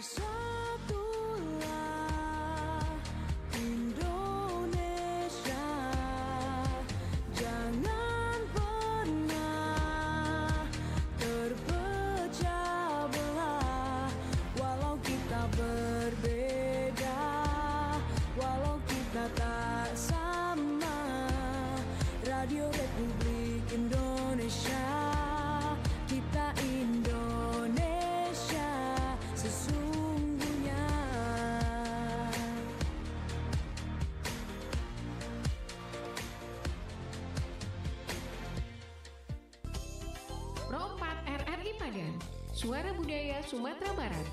Bersatulah Indonesia, jangan pernah terpecah belah. Walau kita berbeda, walau kita tak sama, Radio Republik Indonesia, kita Indonesia sesungguhnya. Pro 4 RRI Padang, Suara Budaya Sumatera Barat.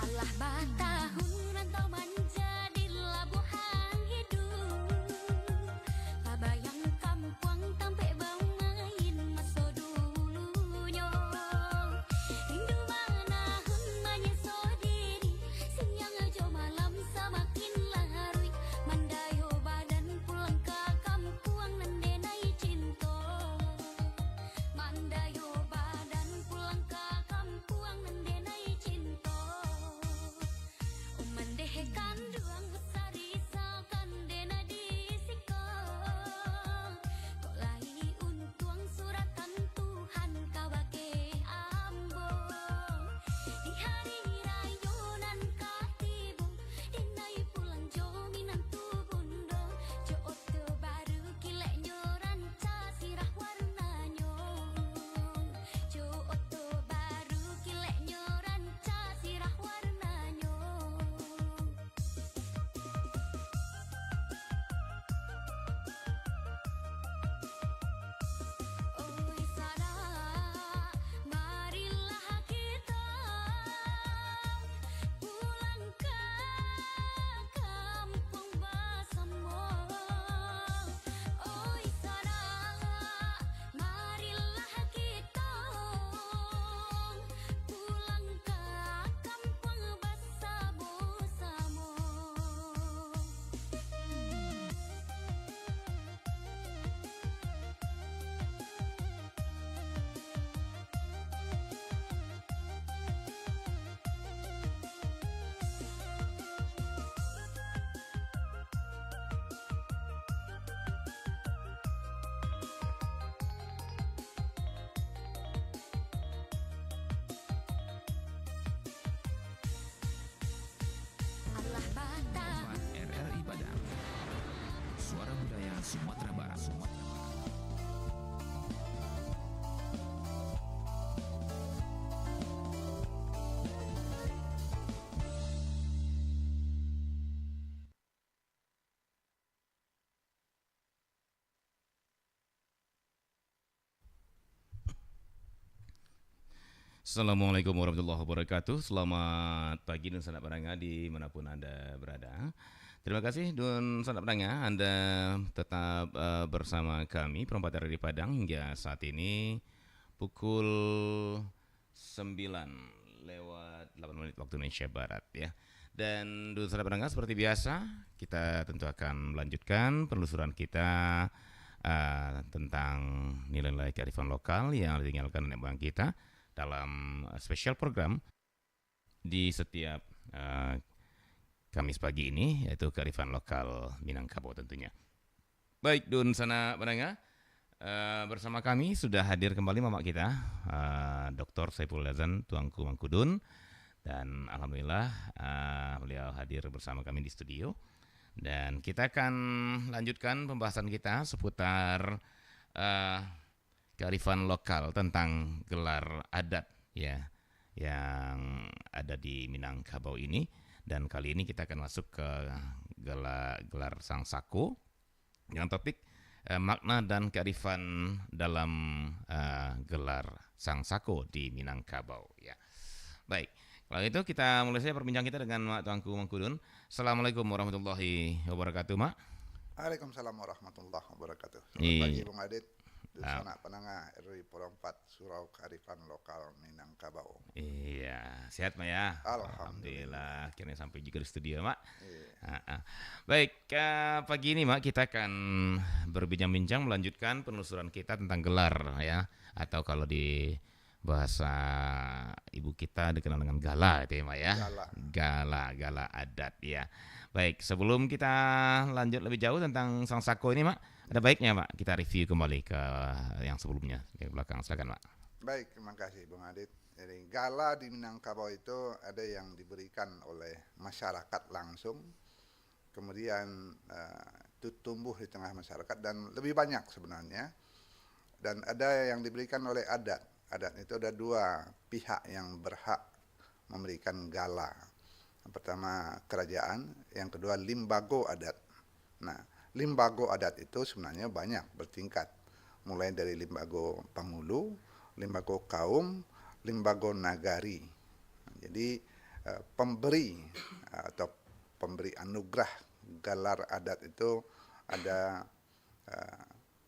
Allah batahun rantau menjadi labuhan hidup. Pabayang kampung tampe bau main masa dulunya. Rindu manahun menyeso diri, siang aja malam semakin larui. Mandayo badan pulang ke kampung nendenai cinta. Mandayo badan pulang ke kampung nendenai cinta. Mendehekan ruang besar risaukan dena disiko. Tolai untuang suratan Tuhan kawake ambo. Di hari rayunan katibu, dinai pulang jominan tu bundo. Jo oto baru kileknya ranca sirah warnanya. Jo oto baru kileknya ranca sirah warnanya. Oi sada, marilah kita pulang ke kampung bersama. Oi sada, marilah kita pulang ke kampung bersama-sama. Allah batah RRI Padang, Suara Budaya Sumatera Barat. Assalamualaikum warahmatullahi wabarakatuh. Selamat pagi dan sanak pendengar dimanapun Anda berada. Terima kasih dan sanak pendengar Anda tetap bersama kami Perempat RRI Padang hingga saat ini pukul 9:08 waktu Indonesia Barat ya. Dan sanak pendengar seperti biasa kita tentu akan melanjutkan penelusuran kita tentang nilai-nilai kearifan lokal yang ditinggalkan nenek moyang kita dalam spesial program di setiap Kamis pagi ini, yaitu kearifan lokal Minangkabau tentunya. Baik, Dun sana pendengar, bersama kami sudah hadir kembali mamak kita, Dr. Saiful Lazan Tuanku Mangkudun, dan alhamdulillah beliau hadir bersama kami di studio. Dan kita akan lanjutkan pembahasan kita seputar kearifan lokal tentang gelar adat ya yang ada di Minangkabau ini. Dan kali ini kita akan masuk ke gelar Sang Sako dengan topik makna dan kearifan dalam gelar Sang Sako di Minangkabau ya. Baik, Kalau itu kita mulai saja perbincang kita dengan Mak Tuanku Mangkudun. Assalamualaikum warahmatullahi wabarakatuh, Mak. Waalaikumsalam warahmatullahi wabarakatuh. Iya. Selamat pagi Bung Adit. Dusana Penengah RW Porong 4 Surau Kearifan Lokal Minangkabau. Iya, sehat Mak ya? Alhamdulillah. Akhirnya sampai juga di studio Mak. Iya. Baik, pagi ini Mak kita akan berbincang-bincang melanjutkan penelusuran kita tentang gelar ya. Atau kalau di bahasa ibu kita dikenal dengan gala itu ya Mak ya. Gala adat ya. Baik, sebelum kita lanjut lebih jauh tentang Sang Sako ini Mak, ada baiknya Mak kita review kembali ke yang sebelumnya ke belakang. Silakan Mak. Baik, terima kasih Bung Adit. Jadi gala di Minangkabau itu ada yang diberikan oleh masyarakat langsung, kemudian itu tumbuh di tengah masyarakat dan lebih banyak sebenarnya. Dan ada yang diberikan oleh adat. Adat itu ada dua pihak yang berhak memberikan gala. Yang pertama kerajaan, yang kedua limbago adat. Nah, limbago adat itu sebenarnya banyak bertingkat. Mulai dari limbago pangulu, limbago kaum, limbago nagari. Jadi pemberi atau pemberi anugerah gelar adat itu ada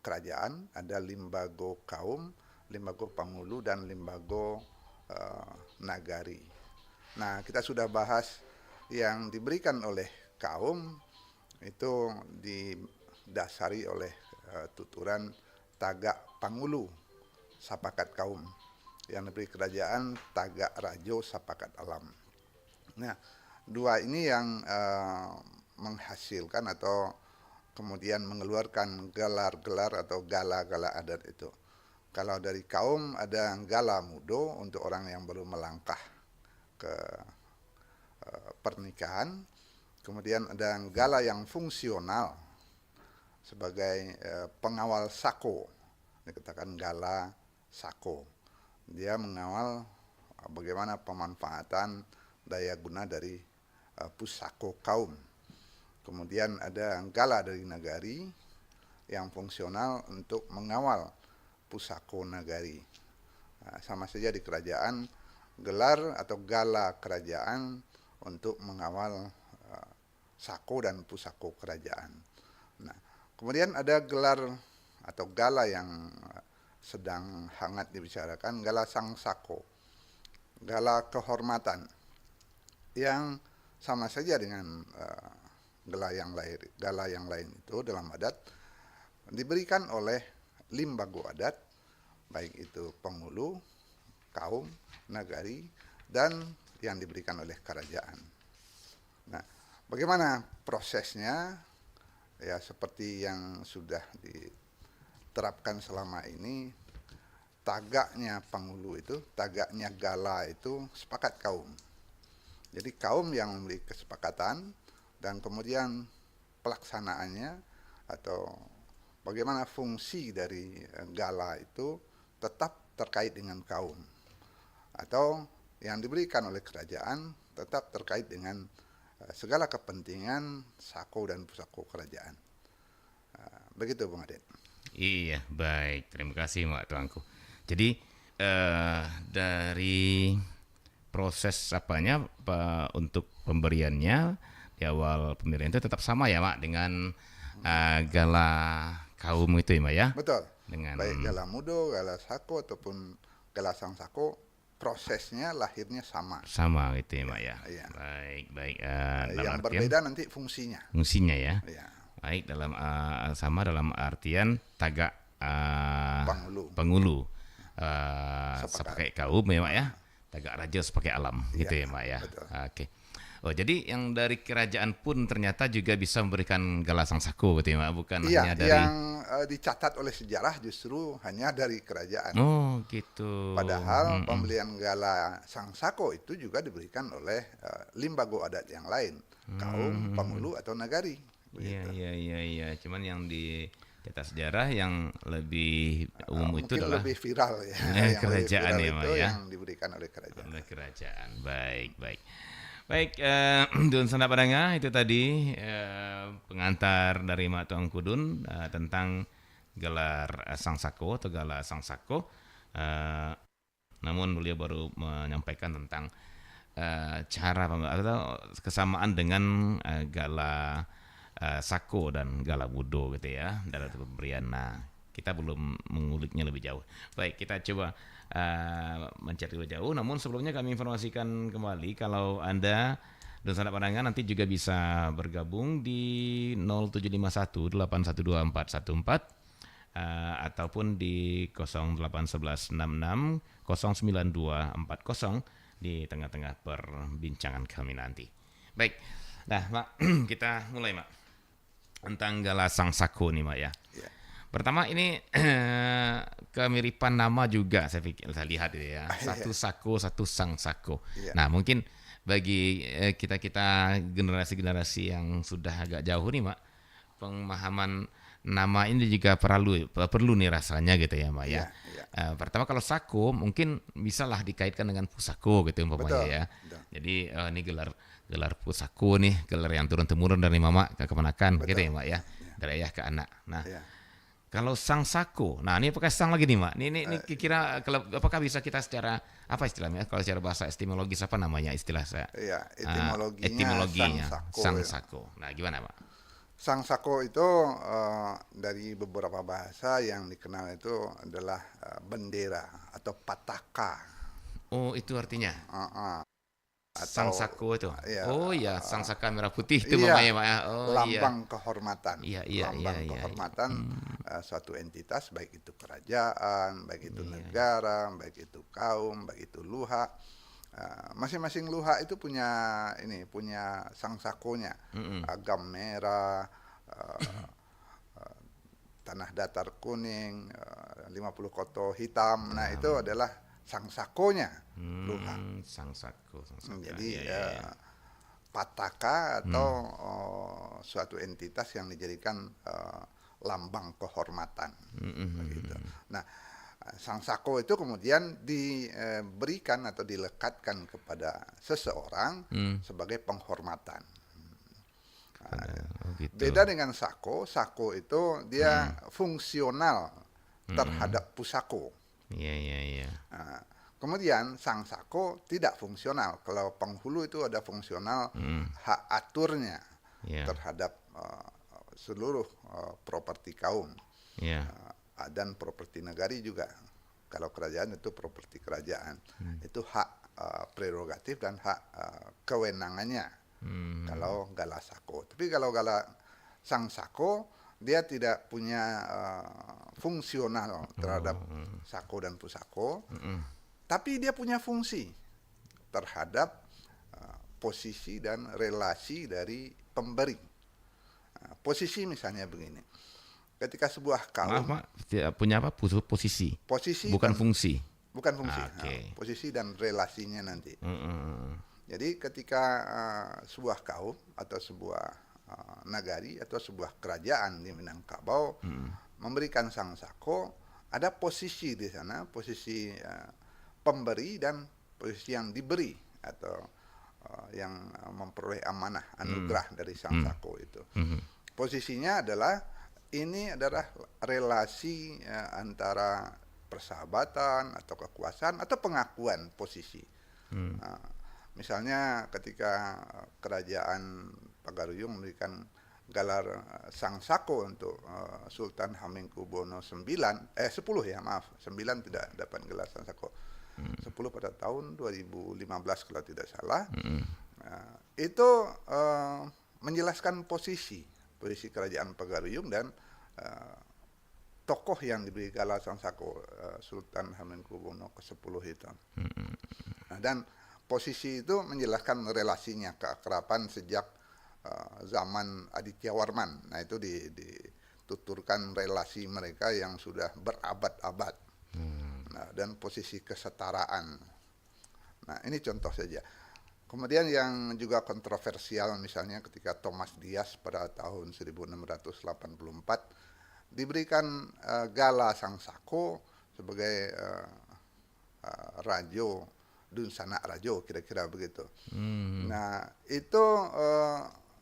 kerajaan, ada limbago kaum, limbago pangulu, dan limbago nagari. Nah, kita sudah bahas yang diberikan oleh kaum itu didasari oleh tuturan tagak pangulu sapakat kaum, yang diberi kerajaan tagak rajo sapakat alam. Nah, dua ini yang menghasilkan atau kemudian mengeluarkan gelar-gelar atau gala-gala adat itu. Kalau dari kaum ada gala mudo untuk orang yang baru melangkah ke pernikahan. Kemudian ada gala yang fungsional sebagai pengawal sako. Dikatakan gala sako. Dia mengawal bagaimana pemanfaatan daya guna dari pusako kaum. Kemudian ada gala dari nagari yang fungsional untuk mengawal pusako nagari. Nah, sama saja di kerajaan, gelar atau gala kerajaan untuk mengawal sako dan pusako kerajaan. Nah, kemudian ada gelar atau gala yang sedang hangat dibicarakan, gala sang sako, gala kehormatan, yang sama saja dengan gala yang lain itu dalam adat diberikan oleh limbago adat, baik itu pengulu, kaum, nagari, dan yang diberikan oleh kerajaan. Nah, bagaimana prosesnya? Ya, seperti yang sudah diterapkan selama ini, tagaknya pengulu itu, tagaknya gala itu sepakat kaum. Jadi kaum yang memberi kesepakatan dan kemudian pelaksanaannya atau bagaimana fungsi dari gala itu tetap terkait dengan kaum. Atau yang diberikan oleh kerajaan tetap terkait dengan segala kepentingan sako dan pusako kerajaan. Begitu Bung Adit. Iya, baik. Terima kasih Mak Tuanku. Jadi dari proses apanya untuk pemberiannya di awal pemberian itu tetap sama ya Mak dengan gala kaum itu ya Mak ya? Betul. Dengan baik gala mudo, gala sako ataupun gala sang sako, prosesnya lahirnya sama. Sama gitu ya Mak ya? Iya. Baik. Yang berbeda nanti fungsinya. Fungsinya ya? Iya. Baik, sama dalam artian tagak pengulu. Sepakai kaum ya Mak ya? Tagak raja sepakai alam gitu ya Mak ya? Betul. Oke. Oh, jadi yang dari kerajaan pun ternyata juga bisa memberikan gala sang sako gitu ya Mak? Bukan hanya dari... yang dicatat oleh sejarah justru hanya dari kerajaan. Oh gitu. Padahal pembelian gala sang sako itu juga diberikan oleh limbago adat yang lain, kaum, pengulu atau nagari. Iya. Cuman yang di cetak sejarah yang lebih umum itu adalah lebih viral ya. Yang kerajaan lebih ya viral Mak itu ya. yang diberikan oleh kerajaan. Oleh kerajaan. Baik, Dun Sanda Padanga itu tadi pengantar dari Mak Tuang Kudun tentang gelar Sang Sako atau gala Sang Sako. Namun beliau baru menyampaikan tentang cara atau kesamaan dengan Gala Sako dan Gala Budo gitu ya dalam pemberian. Nah, kita belum menguliknya lebih jauh. Baik, kita coba mencari lebih jauh. Namun sebelumnya kami informasikan kembali kalau Anda dan sanak pandangan nanti juga bisa bergabung di 0751 812414 ataupun di 081166 09240 di tengah-tengah perbincangan kami nanti. Baik, nah Mak, kita mulai Mak tentang Gala Sang Sako nih Mak ya. Ya. Pertama ini kemiripan nama juga saya lihat itu ya. Satu Sako, satu Sang Sako. Ya. Nah mungkin bagi kita generasi-generasi yang sudah agak jauh nih Mak, pemahaman nama ini juga perlu nih rasanya gitu ya Mak ya. Pertama kalau Sako mungkin bisalah dikaitkan dengan Pusako gitu umpamanya ya. Betul. Jadi ini gelar Pusako nih, gelar yang turun temurun dari mama ke keponakan gitu ya Mak ya. Dari ayah ke anak. Nah, kalau Sang Sako, nah ini pakai sang lagi nih Mak. Ini kira apakah bisa kita secara apa istilahnya? Kalau secara bahasa etimologis apa namanya istilah saya? Iya, etimologinya Sang Sako. Nah, gimana Mak? Sang Sako itu dari beberapa bahasa yang dikenal itu adalah bendera atau pataka. Oh, itu artinya? Atau, Sang Sako itu. Iya, oh iya, Sang Saka merah putih itu iya, mamanya Mak ya. Oh lambang kehormatan. Lambang kehormatan suatu entitas, baik itu kerajaan, baik itu negara, baik itu kaum, baik itu luha. Masing-masing luha itu punya Sang Sakonya. Agam merah, tanah datar kuning, 50 koto hitam. Nah, itu adalah Sang Sakonya luha. Sang Sako. Jadi pataka atau suatu entitas yang dijadikan lambang kehormatan. Begitu. Nah, Sang Sako itu kemudian diberikan atau dilekatkan kepada seseorang sebagai penghormatan. Gitu. Beda dengan Sako itu dia fungsional terhadap Pusako. Iya. Kemudian Sang Sako tidak fungsional. Kalau penghulu itu ada fungsional hak aturnya terhadap seluruh properti kaum. Dan properti negari juga. Kalau kerajaan itu properti kerajaan. Itu hak prerogatif dan hak kewenangannya. Kalau Gala Sako. Tapi kalau Gala Sang Sako dia tidak punya fungsional terhadap Sako dan Pusako. Tapi dia punya fungsi terhadap posisi dan relasi dari pemberi. Posisi misalnya begini. Ketika sebuah kaum punya apa? Posisi. Bukan fungsi. Bukan fungsi. Okay. Posisi dan relasinya nanti. Jadi ketika sebuah kaum atau sebuah nagari atau sebuah kerajaan di Minangkabau memberikan Sang Sako, ada posisi di sana, posisi pemberi dan posisi yang diberi atau yang memperoleh amanah anugerah dari Sang Sako itu. Posisinya adalah ini adalah relasi antara persahabatan atau kekuasaan atau pengakuan posisi. Misalnya ketika kerajaan Pagaruyung memberikan gelar Sang Sako untuk Sultan Hamengkubuwono 10 ya maaf 9 tidak dapat gelar Sang Sako 10 pada tahun 2015 kalau tidak salah. Itu menjelaskan posisi kerajaan Pagaruyung dan tokoh yang diberi gelar Sang Sako Sultan Hamengkubuwono ke-10 itu. Dan posisi itu menjelaskan relasinya keakraban sejak zaman Aditya Warman. Nah itu dituturkan relasi mereka yang sudah berabad-abad. Nah, dan posisi kesetaraan. Nah ini contoh saja. Kemudian yang juga kontroversial misalnya ketika Thomas Dias pada tahun 1684 diberikan Gala Sang Sako sebagai Rajo Dunsana Rajo kira-kira begitu. Nah itu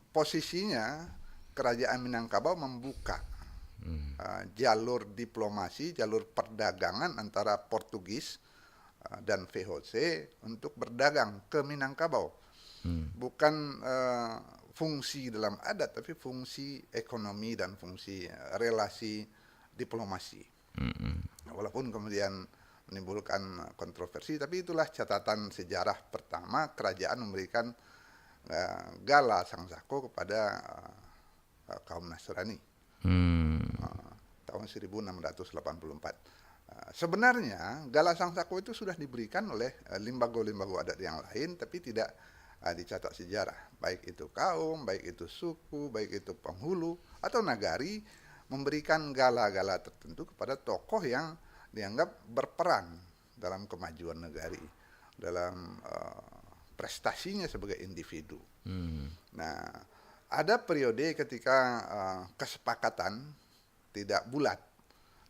posisinya kerajaan Minangkabau membuka jalur diplomasi, jalur perdagangan antara Portugis dan VOC untuk berdagang ke Minangkabau. Bukan fungsi dalam adat, tapi fungsi ekonomi dan fungsi relasi diplomasi. Walaupun kemudian menimbulkan kontroversi, tapi itulah catatan sejarah pertama kerajaan memberikan gala Sangsako kepada kaum Nasrani tahun 1684. Sebenarnya gala Sangsako itu sudah diberikan oleh limbago-limbago adat yang lain, tapi tidak dicatat sejarah. Baik itu kaum, baik itu suku, baik itu penghulu atau nagari memberikan gala-gala tertentu kepada tokoh yang dianggap berperan dalam kemajuan negari, dalam prestasinya sebagai individu. Nah, ada periode ketika kesepakatan tidak bulat.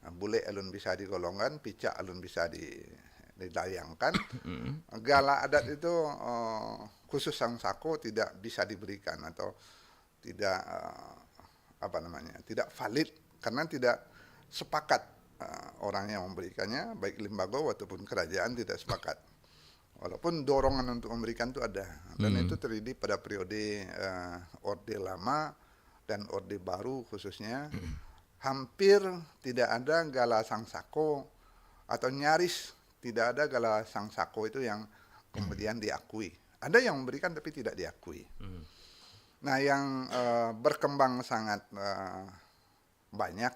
Bule alun bisa digolongkan, picak alun bisa dilayangkan. Gala adat itu khusus Sangsako tidak bisa diberikan atau tidak tidak valid karena tidak sepakat orang yang memberikannya, baik limbago ataupun kerajaan tidak sepakat. Walaupun dorongan untuk memberikan itu ada, dan itu terjadi pada periode Orde Lama dan Orde Baru khususnya. Hampir tidak ada gala Sangsako atau nyaris tidak ada gala Sangsako itu yang kemudian diakui. Ada yang memberikan tapi tidak diakui. Nah, yang berkembang sangat banyak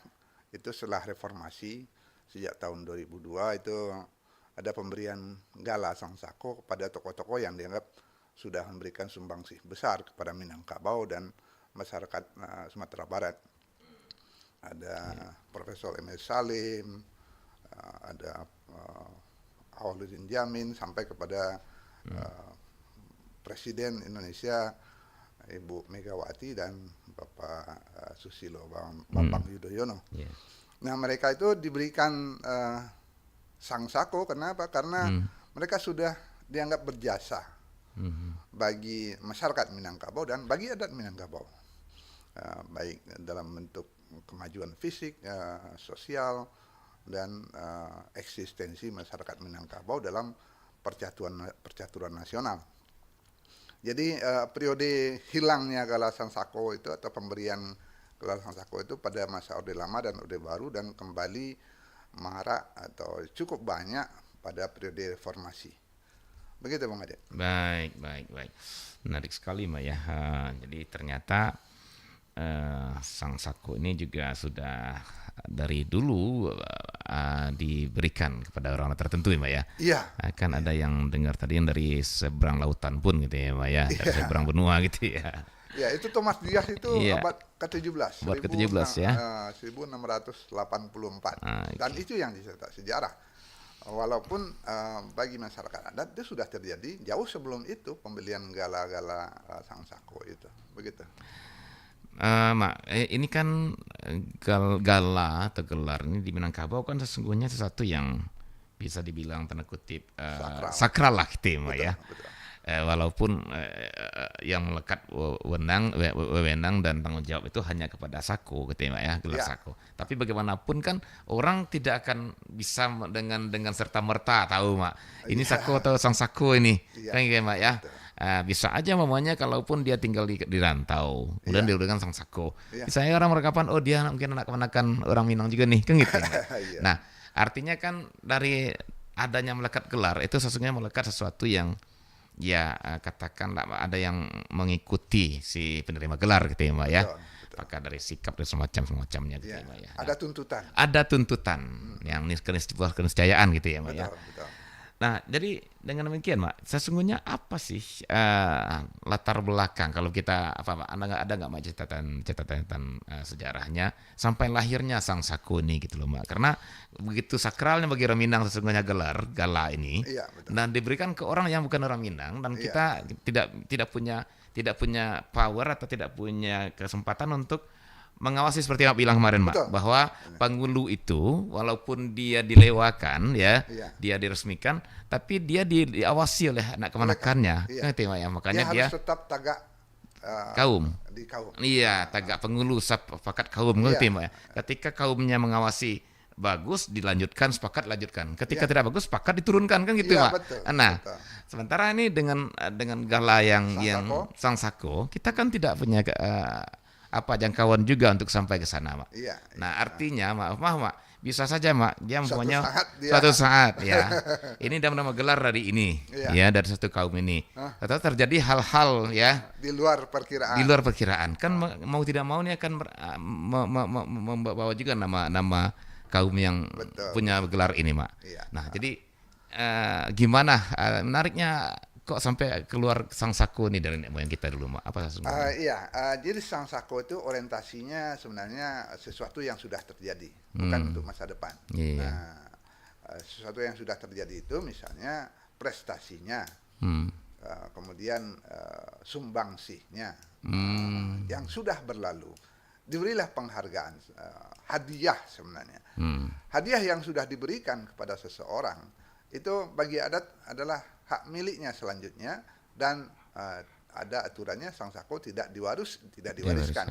itu setelah reformasi sejak tahun 2002 itu ada pemberian gala Sangsako kepada tokoh-tokoh yang dianggap sudah memberikan sumbangsih besar kepada Minangkabau dan masyarakat Sumatera Barat. Ada Profesor Emil Salim, ada Awaluddin Jamin, sampai kepada Presiden Indonesia Ibu Megawati dan Bapak Susilo Bambang Yudhoyono. Nah, mereka itu diberikan Sangsako. Kenapa? Karena mereka sudah dianggap berjasa bagi masyarakat Minangkabau dan bagi adat Minangkabau, baik dalam bentuk kemajuan fisik, sosial, dan eksistensi masyarakat Minangkabau dalam percaturan nasional. Jadi periode hilangnya gala Sangsako itu atau pemberian gala Sangsako itu pada masa Orde Lama dan Orde Baru, dan kembali marak atau cukup banyak pada periode reformasi. Begitu Bang Ade. Baik. Menarik sekali Mbak ya. Jadi ternyata Sangsako ini juga sudah dari dulu diberikan kepada orang tertentu ya Mbak ya. Iya. Kan ada yang dengar tadi yang dari seberang lautan pun gitu ya Mbak ya, dari seberang benua gitu ya. Ya, itu Thomas Dias itu abad ke-17. Abad ke-17 ya. 1684. Dan itu yang dicetak sejarah. Walaupun bagi masyarakat adat itu sudah terjadi jauh sebelum itu pembelian gala-gala Sangsako itu. Begitu. Mak, ini kan gala atau gelar ini di Minangkabau kan sesungguhnya sesuatu yang bisa dibilang tanda kutip sakral lah gitu Mak ya. Betul. Walaupun yang melekat wewenang dan tanggung jawab itu hanya kepada Sako gitu Mak ya, gelar Sako. Tapi bagaimanapun kan orang tidak akan bisa dengan serta merta tahu Mak. Ini Sako atau Sang Sako ini. Kan gitu Mak ya. Bisa aja mamanya kalaupun dia tinggal di rantau, kemudian dia dengan Sang Sako. Misalnya orang merekapan, oh dia mungkin anak kemenakan orang Minang juga nih, kan gitu. Nah, artinya kan dari adanya melekat gelar itu sesungguhnya melekat sesuatu yang ya katakanlah ada yang mengikuti si penerima gelar gitu ya Mbak ya. Apakah dari sikap dan semacamnya gitu ya Mbak ya. Ada tuntutan yang keniscayaan gitu ya Mbak ya. Betul. Nah, jadi dengan demikian, Mak, sesungguhnya apa sih latar belakang kalau kita ada nggak Mak catatan sejarahnya sampai lahirnya Sang Sako ini gitu loh Mak? Karena begitu sakralnya bagi orang Minang sesungguhnya gala ini, dan diberikan ke orang yang bukan orang Minang dan kita tidak punya power atau tidak punya kesempatan untuk mengawasi seperti yang bilang kemarin Mak, bahwa penghulu itu walaupun dia dilewakan ya, dia diresmikan, tapi dia diawasi oleh anak kemenakannya, kan itu ya, makanya dia harus tetap tagak kaum. Di kaum. Iya, tagak penghulu sepakat kaum, ngerti Mak ya. Ketika kaumnya mengawasi bagus dilanjutkan, sepakat lanjutkan. Ketika Ya. tidak bagus, sepakat diturunkan kan gitu, Iya, Mak. betul, Nah, betul. sementara ini dengan gala yang Sang Sako. Sang Sako, kita kan tidak punya jangkauan juga untuk sampai ke sana, Mak. Iya. Nah, artinya Mak, bisa saja, Mak, dia Suatu mempunyai saat dia- suatu saat ya. Ini nama gelar dari ini, Iya. ya, dari satu kaum ini. Atau terjadi hal-hal ya Di luar perkiraan. di luar perkiraan. Kan mau tidak mau ini akan membawa juga nama kaum yang Betul. punya gelar ini, Mak. Iya. Nah, jadi gimana menariknya kok sampai keluar Sang Sako nih dari nenek moyang kita dulu, Mak? Apa sesungguhnya? Iya, jadi Sang Sako itu orientasinya sebenarnya sesuatu yang sudah terjadi, bukan untuk masa depan. Iya. Nah, sesuatu yang sudah terjadi itu misalnya prestasinya, kemudian sumbangsihnya yang sudah berlalu, diberilah penghargaan, hadiah sebenarnya. Hadiah yang sudah diberikan kepada seseorang itu bagi adat adalah hak miliknya selanjutnya, dan ada aturannya Sang Sako tidak diwariskan.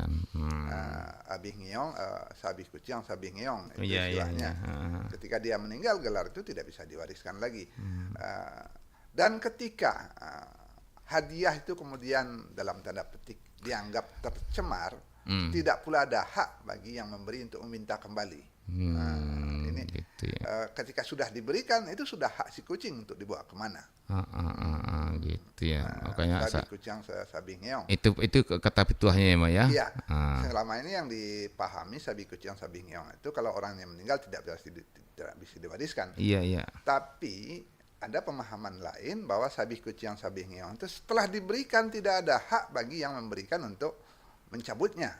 Abih ngeong, sabih kuciang, sabih ngeong, itu Iya, iya, istilahnya. iya. Ketika dia meninggal, gelar itu tidak bisa diwariskan lagi. Dan ketika hadiah itu kemudian dalam tanda petik dianggap tercemar, tidak pula ada hak bagi yang memberi untuk meminta kembali. Ini Gitu ya. ketika sudah diberikan, itu sudah hak si kucing untuk dibawa kemana. Gitu ya. Makanya Sabi kucing sabi ngeong. itu kata pituahnya ya, Mak ya. Iya. Selama ini yang dipahami sabi kucing sabi ngeong itu kalau orang yang meninggal tidak bisa diwariskan. Iya, iya. Tapi ada pemahaman lain bahwa sabih kucing sabih ngeong itu setelah diberikan tidak ada hak bagi yang memberikan untuk mencabutnya.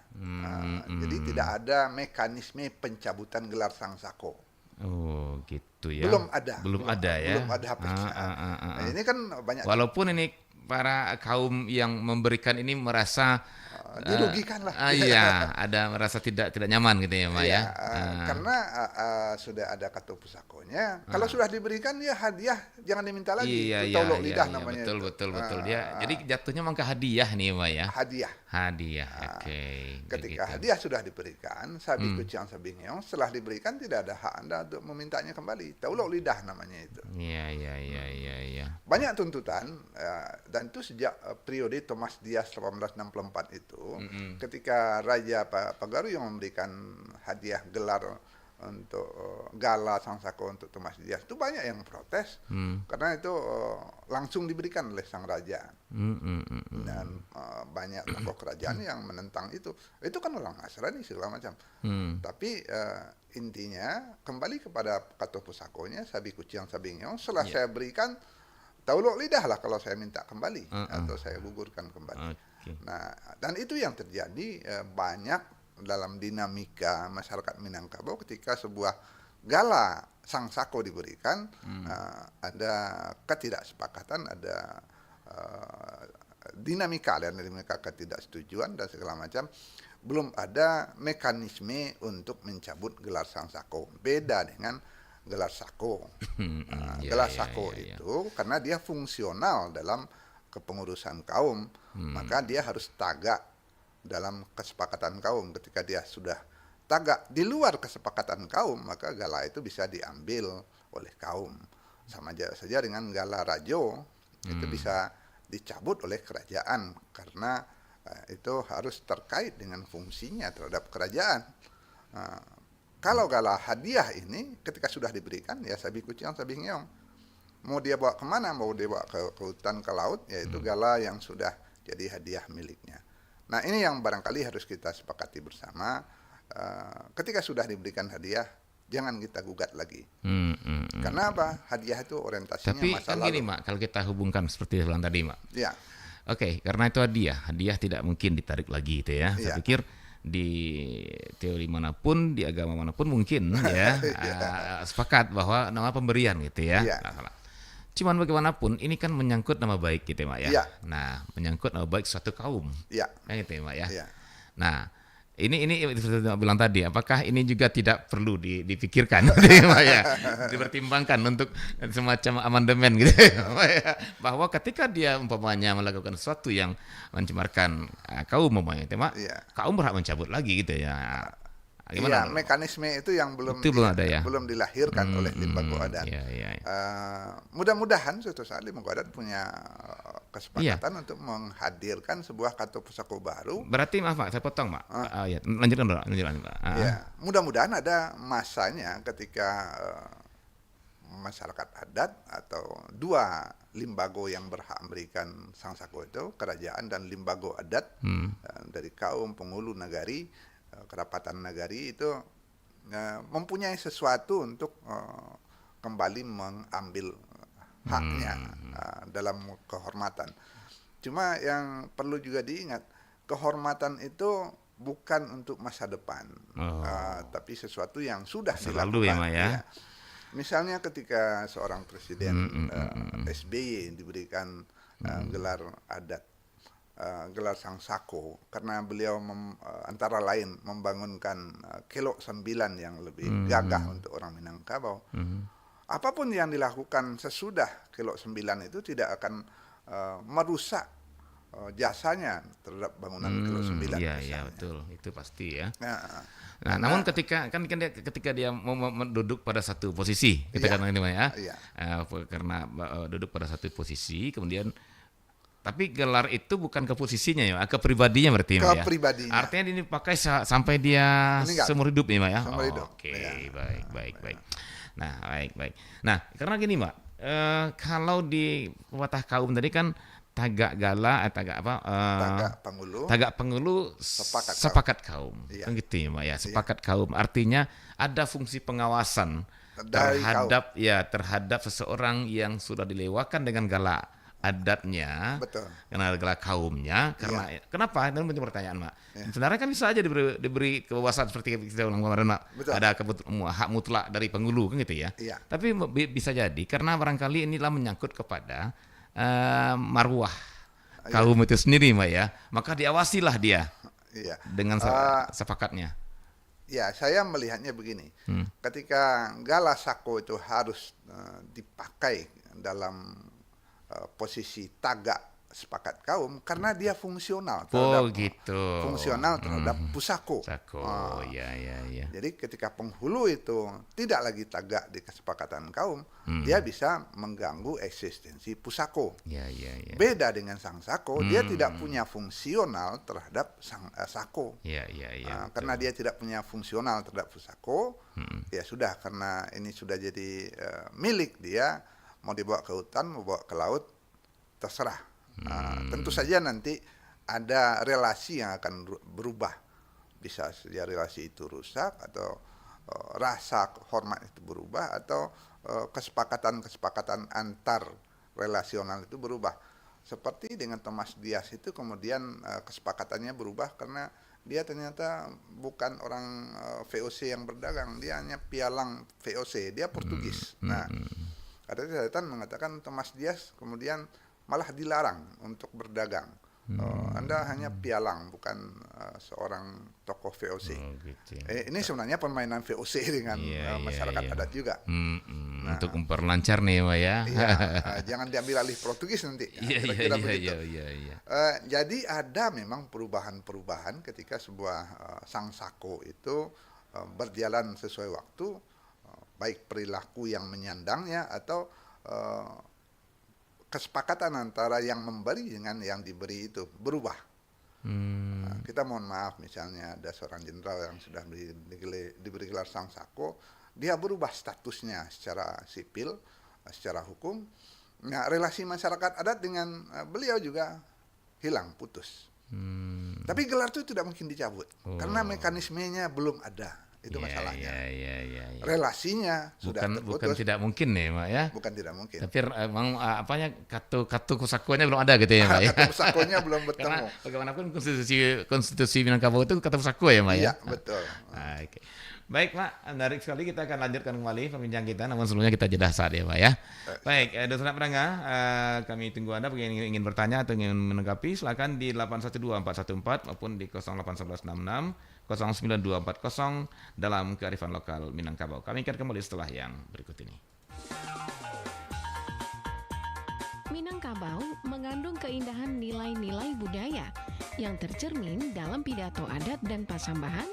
Jadi tidak ada mekanisme pencabutan gelar Sang Sako. Oh, gitu ya. Belum ada. Belum ada ya. Belum ada periksaan. Nah, ini kan banyak Walaupun ini para kaum yang memberikan ini merasa dirugikan lah. Iya, ada merasa tidak nyaman gitu ya, Mak ya. Karena sudah ada kata pusakonya. Kalau sudah diberikan ya hadiah, jangan diminta lagi. Iya, Itu iya, tolok iya, lidah iya, namanya. betul, itu. betul dia. Jadi jatuhnya memang ke hadiah nih, Mak ya. Hadiah. Hadiah. Oke. Ketika Begitu. hadiah sudah diberikan, sabi kucing sabi ngeong, setelah diberikan tidak ada hak Anda untuk memintanya kembali. Tolok lidah namanya itu. Iya. Banyak tuntutan dan itu sejak periode Thomas Dias 1864 itu, ketika Raja Pagaru yang memberikan hadiah gelar untuk gala Sang Sako untuk Thomas Dias, itu banyak yang protes karena itu langsung diberikan oleh sang raja. Dan banyak tokoh kerajaan yang menentang itu. Itu kan orang Nasrani segala macam. Tapi intinya kembali kepada kata pusakonya, sabi kucing sabi ngeong, setelah saya berikan, taulok lidah lah kalau saya minta kembali atau saya gugurkan kembali. Oke. Nah, dan itu yang terjadi banyak dalam dinamika masyarakat Minangkabau ketika sebuah gala Sang Sako diberikan, ada ketidaksepakatan, ada dinamika ketidaksetujuan dan segala macam. Belum ada mekanisme untuk mencabut gelar Sang Sako. Beda dengan gelar Sako. Gelar Sako itu karena dia fungsional dalam kepengurusan kaum, maka dia harus tagak dalam kesepakatan kaum. Ketika dia sudah tagak di luar kesepakatan kaum, maka gala itu bisa diambil oleh kaum. Sama saja dengan gala rajo, itu bisa dicabut oleh kerajaan karena itu harus terkait dengan fungsinya terhadap kerajaan. Kalau gala hadiah ini ketika sudah diberikan, ya sabi kucing sabi ngeong, mau dia bawa kemana, mau dia bawa ke hutan, ke laut, yaitu gala yang sudah jadi hadiah miliknya. Nah, ini yang barangkali harus kita sepakati bersama. Ketika sudah diberikan hadiah, jangan kita gugat lagi. Karena apa? Hadiah itu orientasinya Tapi masa kan lalu. gini, Mak, kalau kita hubungkan seperti yang tadi, Mak. Ya, Oke, karena itu hadiah tidak mungkin ditarik lagi gitu ya. Saya Iya. pikir di teori manapun, di agama manapun mungkin ya sepakat bahwa nama pemberian gitu ya. Iya. Nah, cuman bagaimanapun ini kan menyangkut nama baik gitu ya, Mak ya. Iya. Nah, menyangkut nama baik suatu kaum. ya, Kan gitu ya, Mak ya. ya. Nah, ini seperti yang bilang tadi, apakah ini juga tidak perlu dipikirkan gitu ya, Mak ya? Dipertimbangkan untuk semacam amandemen gitu ya, Mak ya? Bahwa ketika dia umpamanya melakukan sesuatu yang mencemarkan kaum umpamanya gitu, Mak, Iya. kaum berhak mencabut lagi gitu ya. Gimana? Iya, mekanisme itu yang belum Itu belum ada ya? belum dilahirkan oleh lembaga adat. Iya, iya. Mudah-mudahan suatu saat lembaga adat punya kesepakatan untuk menghadirkan sebuah kata pusako baru. Berarti maaf Pak, saya potong Pak. Ya, lanjutkan Pak. Ya, mudah-mudahan ada masanya ketika masyarakat adat atau dua limbago yang berhak memberikan sangsako itu, kerajaan dan limbago adat dari kaum penghulu nagari, kerapatan nagari itu mempunyai sesuatu untuk kembali mengambil haknya dalam kehormatan. Cuma yang perlu juga diingat, kehormatan itu bukan untuk masa depan, tapi sesuatu yang sudah selalu dilakukan. ya, Mak ya. Misalnya ketika seorang presiden SBY diberikan gelar adat, gelar sangsako, karena beliau antara lain membangunkan Kelok 9 yang lebih gagah untuk orang Minangkabau. Apapun yang dilakukan sesudah Kelok 9 itu tidak akan merusak jasanya terhadap bangunan Kelok 9. Iya, betul. Itu pasti ya. Nah, namun ketika dia mau duduk pada satu posisi, kita katakan ini ya, karena duduk pada satu posisi, kemudian tapi gelar itu bukan ke posisinya ya, ke pribadinya berarti ya. Pribadinya. Artinya ini dipakai sampai dia seumur hidup nih, Pak ya. Seumur hidup. Oke, baik. Nah, baik. Nah, karena gini, Pak, kalau di pepatah kaum tadi kan tagak penghulu sepakat kaum. Kan gitu ya, Pak ya. Sepakat kaum artinya ada fungsi pengawasan terhadap seseorang yang sudah dilewakan dengan gala adatnya, karena gala kaumnya. Karena kenapa? Itu penting pertanyaan, Pak. Sebenarnya kan bisa aja diberi kebebasan seperti kita ulang kemarin, Pak. Ada hak mutlak dari penghulu kan gitu ya. Tapi bisa jadi karena barangkali inilah menyangkut kepada marwah kaum itu sendiri, Mbak ya, maka diawasilah dia dengan sepakatnya. Ya, saya melihatnya begini, ketika gala sako itu harus dipakai dalam posisi tagak sepakat kaum karena dia fungsional terhadap pusako. Ya. Jadi ketika penghulu itu tidak lagi tagak di kesepakatan kaum, dia bisa mengganggu eksistensi pusako. Ya. Beda dengan sang sako, dia tidak punya fungsional terhadap sang sako. Karena dia tidak punya fungsional terhadap pusako, ya sudah, karena ini sudah jadi milik dia, mau dibawa ke hutan, mau bawa ke laut, terserah. Tentu saja nanti ada relasi yang akan berubah, bisa saja relasi itu rusak atau rasa hormat itu berubah atau kesepakatan antar relasional itu berubah. Seperti dengan Thomas Dias itu kemudian kesepakatannya berubah karena dia ternyata bukan orang VOC yang berdagang, dia hanya pialang VOC, dia Portugis. Nah, ada catatan mengatakan Thomas Dias kemudian malah dilarang untuk berdagang. Anda hanya pialang, bukan seorang tokoh VOC. Ini sebenarnya permainan VOC dengan masyarakat adat juga. Untuk memperlancar nih, Pak ya. Jangan diambil alih Portugis nanti. Kira-kira begitu. Jadi ada memang perubahan-perubahan ketika sebuah sangsako itu berjalan sesuai waktu, baik perilaku yang menyandangnya atau kesepakatan antara yang memberi dengan yang diberi itu berubah. Kita mohon maaf, misalnya ada seorang jenderal yang sudah diberi gelar sangsako, dia berubah statusnya secara sipil, secara hukum. Nah, relasi masyarakat adat dengan beliau juga hilang, putus. Tapi gelar itu tidak mungkin dicabut karena mekanismenya belum ada. Itu masalahnya. Relasinya sudah terputus. Bukan tidak mungkin nih, Pak ya. Bukan tidak mungkin. Tapi emang kartu pusakonya belum ada gitu ya, Pak ya. Kartu pusakonya belum bertemu. Karena bagaimanapun konstitusi Minangkabau itu kata pusako ya, Pak ya. Iya, betul. Oke. Baik, Pak, menarik sekali, kita akan lanjutkan kembali pembincang kita, namun sebelumnya kita jeda saat ya, Pak ya. Baik, Dr. Prangga, kami tunggu Anda bagi yang ingin bertanya atau ingin menanggapi, silakan di 812-414 maupun di 08166 09240 dalam kearifan lokal Minangkabau. Kami akan kembali setelah yang berikut ini. Minangkabau mengandung keindahan nilai-nilai budaya yang tercermin dalam pidato adat dan pasambahan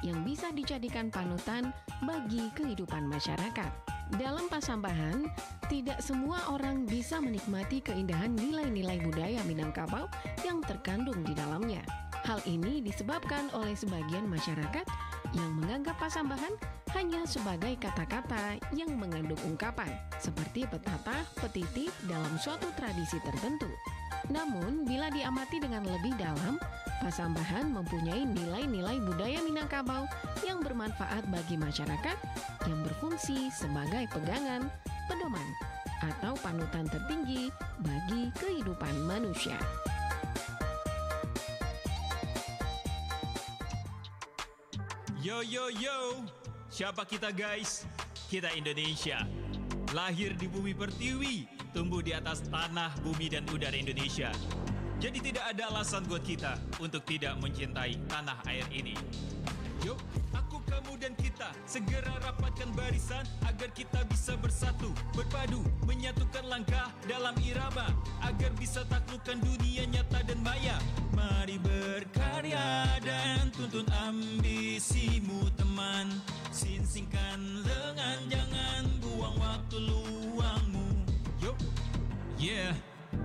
yang bisa dijadikan panutan bagi kehidupan masyarakat. Dalam Pasambahan, tidak semua orang bisa menikmati keindahan nilai-nilai budaya Minangkabau yang terkandung di dalamnya. Hal ini disebabkan oleh sebagian masyarakat yang menganggap Pasambahan hanya sebagai kata-kata yang mengandung ungkapan, seperti petata, petiti dalam suatu tradisi tertentu. Namun, bila diamati dengan lebih dalam, Pasambahan mempunyai nilai-nilai budaya Minangkabau yang bermanfaat bagi masyarakat yang berfungsi sebagai pegangan, pedoman, atau panutan tertinggi bagi kehidupan manusia. Yo yo yo, siapa kita guys? Kita Indonesia. Lahir di bumi pertiwi, tumbuh di atas tanah, bumi dan udara Indonesia. Jadi tidak ada alasan buat kita untuk tidak mencintai tanah air ini. Yuk, aku, kamu dan kita segera rapatkan barisan agar kita bisa bersatu, berpadu, menyatukan langkah dalam irama agar bisa taklukkan dunia nyata dan maya. Mari berkarya dan tuntun ambisimu teman. Sinsingkan lengan, jangan buang waktu luangmu. Yuk, yeah,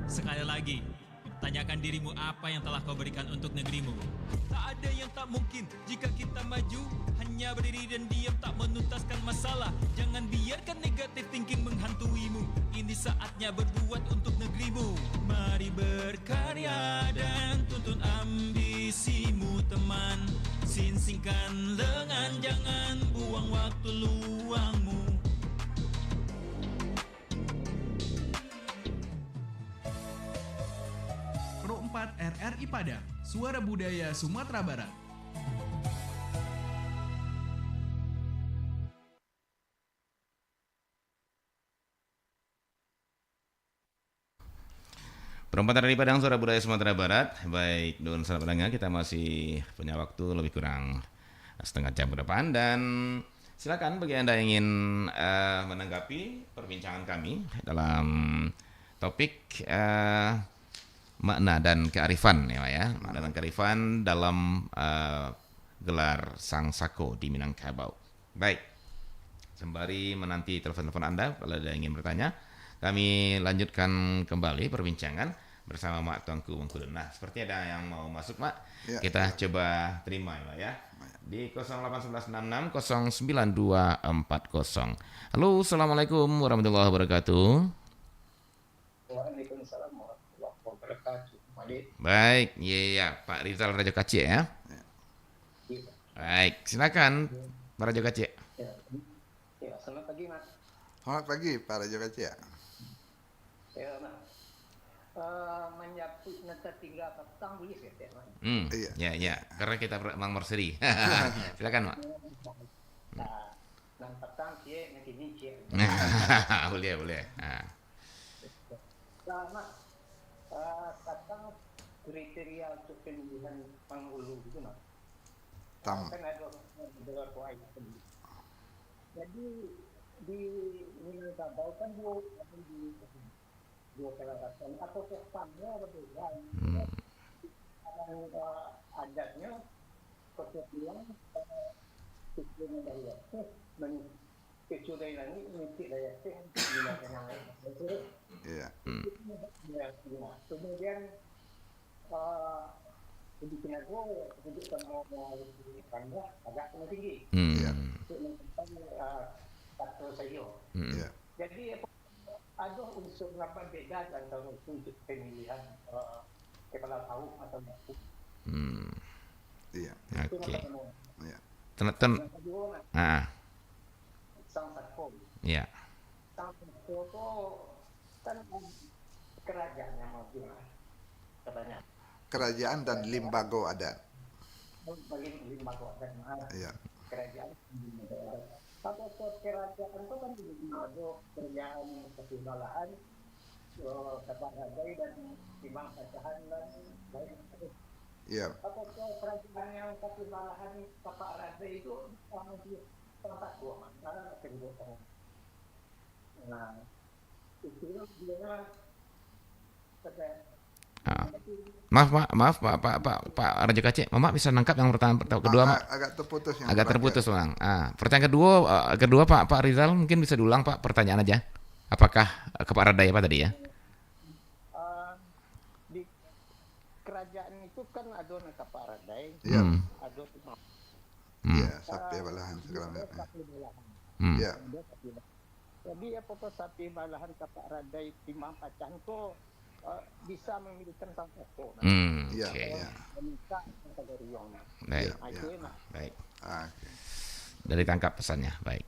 sekali lagi. Tanyakan dirimu apa yang telah kau berikan untuk negerimu. Tak ada yang tak mungkin jika kita maju. Hanya berdiri dan diam tak menuntaskan masalah. Jangan biarkan negatif thinking menghantuimu. Ini saatnya berbuat untuk negerimu. Mari berkarya dan tuntun ambisimu teman. Sinsingkan lengan, jangan buang waktu luangmu. Pro 4 RRI Padang, Suara Budaya Sumatera Barat. Perempat dari Padang, Suara Budaya Sumatera Barat. Baik, Don Sahabat Padangnya, kita masih punya waktu lebih kurang setengah jam ke depan. Dan silakan bagi Anda yang ingin menanggapi perbincangan kami dalam topik makna dan kearifan ya, makna dan kearifan dalam gelar Sang Sako di Minangkabau. Baik, sembari menanti telepon-telepon Anda kalau ada yang ingin bertanya, kami lanjutkan kembali perbincangan bersama Mak Tuanku Bengkulu. Nah, seperti ada yang mau masuk, Mak. Ya, Kita coba terima ya, di 081166092240. Halo, assalamualaikum warahmatullahi wabarakatuh. Waalaikumsalam warahmatullahi wabarakatuh. Baik, iya Pak Rizal Raja Kacik ya. Baik, silakan Pak Raja Kacik. Ya, selamat pagi, Mas. Selamat pagi Pak Raja Kacik. Ya, Mas. Menyapu neta tinggal petang boleh ya, Mas. Iya. Ya, karena kita memang berseri. Silakan, Mak. Nah, petang cie, nanti ni cie. Boleh. Nah. Nah, Mas. Kadang kriteria untuk pemilihan penghulu itu, Mas. Kan ada beberapa item. Jadi di Minangkabau kan dua peralatan atau kesannya berbeda. Adatnya kemudian kecilnya dari Aceh kecil dari langit mitik dari Aceh Minang yang lain. Iya. Kemudian bikin aku untuk sama rendah agak tinggi. Untuk menentukan faktor sayo. Iya. Jadi ada unsur apa beda antara untuk pemilihan kepala tahu atau batu. Iya. Oke. Iya. Sang Sako. Ya. Sang Sako itu kan kerajaannya mau gimana? Katanya. Kerajaan dan limbago adat. Bagi limbago adat. Iya. Kerajaan. Kalau kerajaan itu kan ada kerajaan ketimbalaan, kepala raja dan timbang pecahan dan lain. Iya. Kalau kerajaan yang ketimbalaan kepala raja itu sama dia tempat dua mana kehidupan. Nah, itu dia pada Pak Raja Kacik, Mama bisa nangkap yang pertanyaan kedua, Mak? Agak terputus yang Agak terakhir. terputus, Bang. Pertanyaan kedua Pak Rizal mungkin bisa diulang, Pak, pertanyaan aja. Apakah ke Pak Radai apa tadi ya? Di kerajaan itu kan ada Pak Radai, Iya. ada Iya, sapi balahan segala macam. sapi balahan. Iya. Jadi apakah sapi balahan Pak Radai timbang pacan ko bisa memiliki sang sako. Iya, Oke. iya. Meminta dari yang. Baik. Iya. Baik. Oke. Dari tangkap pesannya. Baik.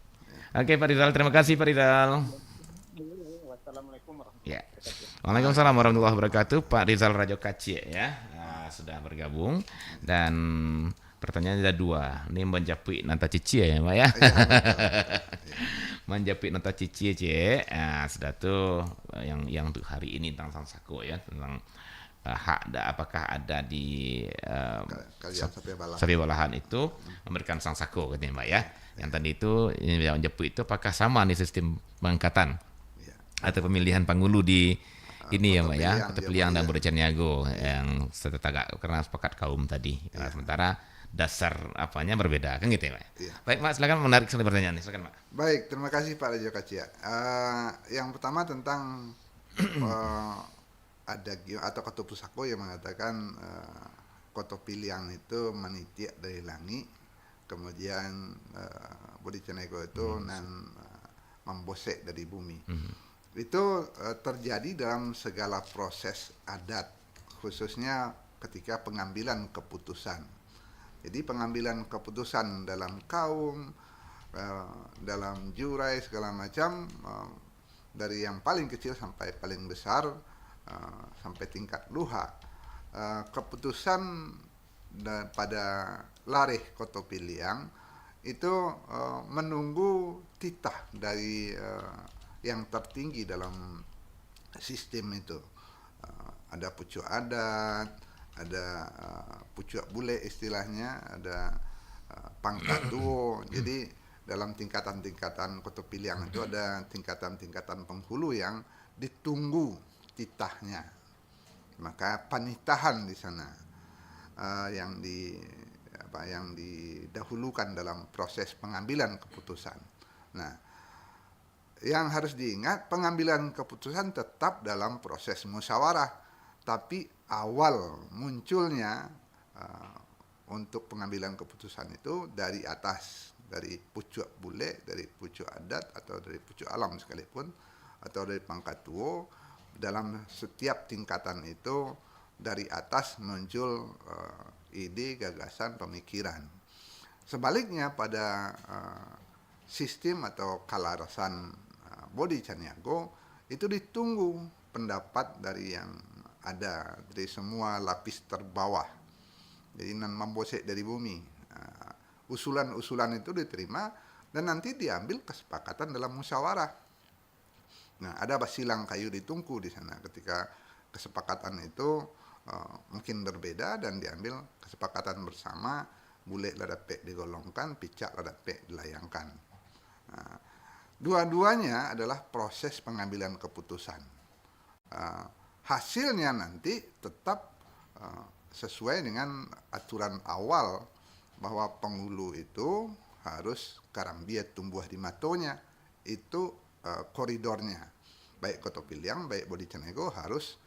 Oke, Pak Rizal, terima kasih Pak Rizal. Wassalamualaikum warahmatullahi Ya. wabarakatuh. Waalaikumsalam warahmatullahi wabarakatuh. Pak Rizal Rajo Kacik ya, sudah bergabung dan pertanyaannya ada 2. Ini menjapit nanta cici ya, Pak ya. Menjapit nanta cici sudah tuh yang untuk hari ini tentang sang sako ya, tentang apakah ada di Kalian sapi balahan. sapi balahan itu memberikan sang sako katanya, Mbak ya. Yang tadi itu ini yang menjapit itu apakah sama nih sistem pengangkatan atau pemilihan panggulu di ini ya, Mbak ya, Kota Piliang dan Bodo Caniago yang setetagak karena sepakat kaum tadi. Sementara dasar apanya berbeda kan gitu ya, Pak. Iya. Baik, Pak, silakan menarik sekali pertanyaan. Silakan, Pak. Baik, terima kasih Pak Raja Kacik. Yang pertama tentang ada atau Kota Pusako yang mengatakan Kota Piliang itu menitiak dari langit, kemudian Bodo Caniago itu membosek dari bumi. Itu terjadi dalam segala proses adat, khususnya ketika pengambilan keputusan. Jadi pengambilan keputusan dalam kaum, dalam jurai segala macam, dari yang paling kecil sampai paling besar, sampai tingkat luha, keputusan pada lareh Kota Piliang itu menunggu titah dari yang tertinggi dalam sistem itu. Ada pucuk adat, ada pucuk bule istilahnya, ada pangkat duo. Jadi dalam tingkatan-tingkatan Kota Piliang itu ada tingkatan-tingkatan penghulu yang ditunggu titahnya. Maka panitahan di sana yang didahulukan dalam proses pengambilan keputusan. Nah, yang harus diingat, pengambilan keputusan tetap dalam proses musyawarah, tapi awal munculnya untuk pengambilan keputusan itu dari atas, dari pucuk bule, dari pucuk adat, atau dari pucuk alam sekalipun, atau dari pangkat tuo. Dalam setiap tingkatan itu dari atas muncul ide, gagasan, pemikiran. Sebaliknya pada sistem atau kalarasan Bodo Caniago itu ditunggu pendapat dari yang ada dari semua lapis terbawah. Jadi membosek dari bumi. Usulan-usulan itu diterima dan nanti diambil kesepakatan dalam musyawarah. Nah, ada basilang kayu ditungku di sana ketika kesepakatan itu mungkin berbeda dan diambil kesepakatan bersama, bule ladapek digolongkan, picak ladapek dilayangkan. Nah, dua-duanya adalah proses pengambilan keputusan. Hasilnya nanti tetap sesuai dengan aturan awal bahwa penghulu itu harus karambia tumbuh di matonya. Itu koridornya. Baik Kota Piliang, baik Bodo Caniago harus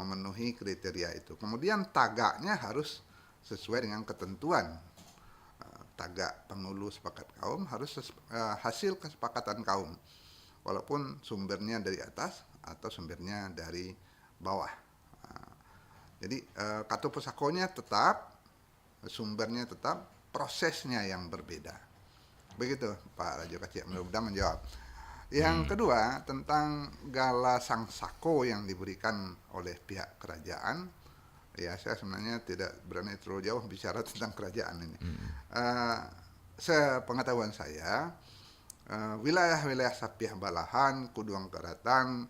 memenuhi kriteria itu. Kemudian tagaknya harus sesuai dengan ketentuan. Tagak penghulu sepakat kaum harus hasil kesepakatan kaum. Walaupun sumbernya dari atas atau sumbernya dari bawah. Jadi Kata Pusakonya tetap, sumbernya tetap, prosesnya yang berbeda. Begitu Pak Rajo Kacik, mudah-mudahan menjawab. Yang kedua tentang gala sang sako yang diberikan oleh pihak kerajaan. Ya, saya sebenarnya tidak berani terlalu jauh bicara tentang kerajaan ini. Sepengetahuan saya, wilayah-wilayah Sapiah Balahan, Kuduang Karatan,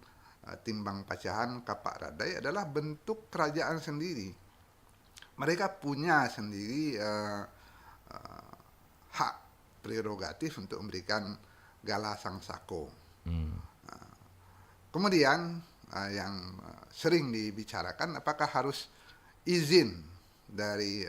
Timbang Pacahan, Kapak Radai adalah bentuk kerajaan sendiri. Mereka punya sendiri hak prerogatif untuk memberikan gala sang sako. Kemudian yang sering dibicarakan apakah harus izin dari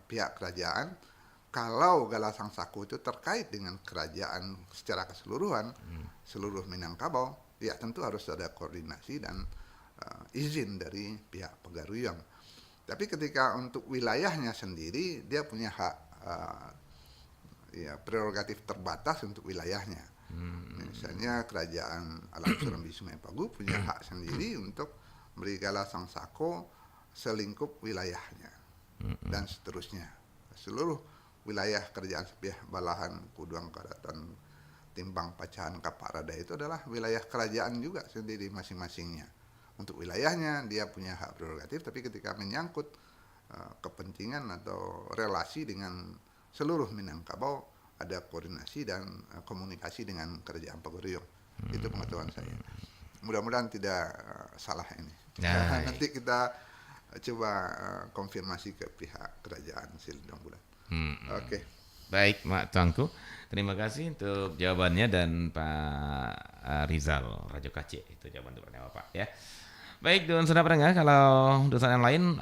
pihak kerajaan. Kalau Gala Sangsaku itu terkait dengan kerajaan secara keseluruhan, seluruh Minangkabau, ya tentu harus ada koordinasi dan izin dari pihak Pegaruyung. Tapi ketika untuk wilayahnya sendiri, dia punya hak prerogatif terbatas untuk wilayahnya. Misalnya kerajaan Alam Surambi Sungai Pagu punya hak sendiri untuk beri Gala Sangsako selingkup wilayahnya dan seterusnya. Seluruh wilayah kerajaan Sepiah Balahan Kuduang Karaton Timbang Pacahan Kaparada itu adalah wilayah kerajaan juga sendiri masing-masingnya. Untuk wilayahnya dia punya hak prerogatif, tapi ketika menyangkut kepentingan atau relasi dengan seluruh Minangkabau, ada koordinasi dan komunikasi dengan kerajaan Pegaruyung. Itu pengetahuan saya. Mudah-mudahan tidak salah ini. Nah, nanti kita coba konfirmasi ke pihak kerajaan Selendang Bulan. Oke. Baik, Mak Tuanku. Terima kasih untuk jawabannya dan Pak Rizal Rajo Kace. Itu jawaban untuk pertanyaan Bapak ya. Baik, dan saudara pendengar, kalau dosen yang lain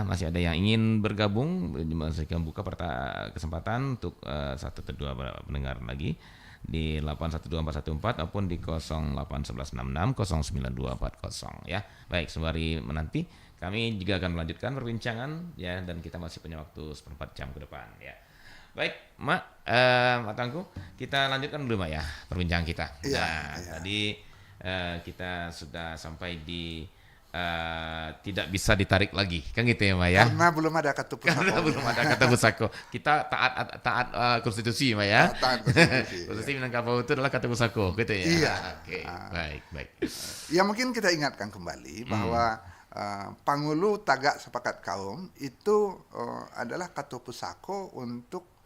masih ada yang ingin bergabung, saya akan buka kesempatan untuk satu atau dua pendengar lagi di 812414 maupun di 081166092240 ya. Baik, sembari menanti kami juga akan melanjutkan perbincangan ya, dan kita masih punya waktu seperempat jam ke depan ya. Baik, Mak Tangku, kita lanjutkan dulu Mak ya perbincangan kita. Tadi kita sudah sampai di tidak bisa ditarik lagi, kan gitu ya Mak ya? Karena belum ada kata pusako. Karena belum ada kata pusako. Kita taat konstitusi Mak ya. Taat konstitusi. Konstitusi Minangkabau itu adalah kata pusako, gitu ya. Iya. Oke, baik. Ya mungkin kita ingatkan kembali bahwa Pangulu Tagak Sepakat Kaum itu adalah kata pusako untuk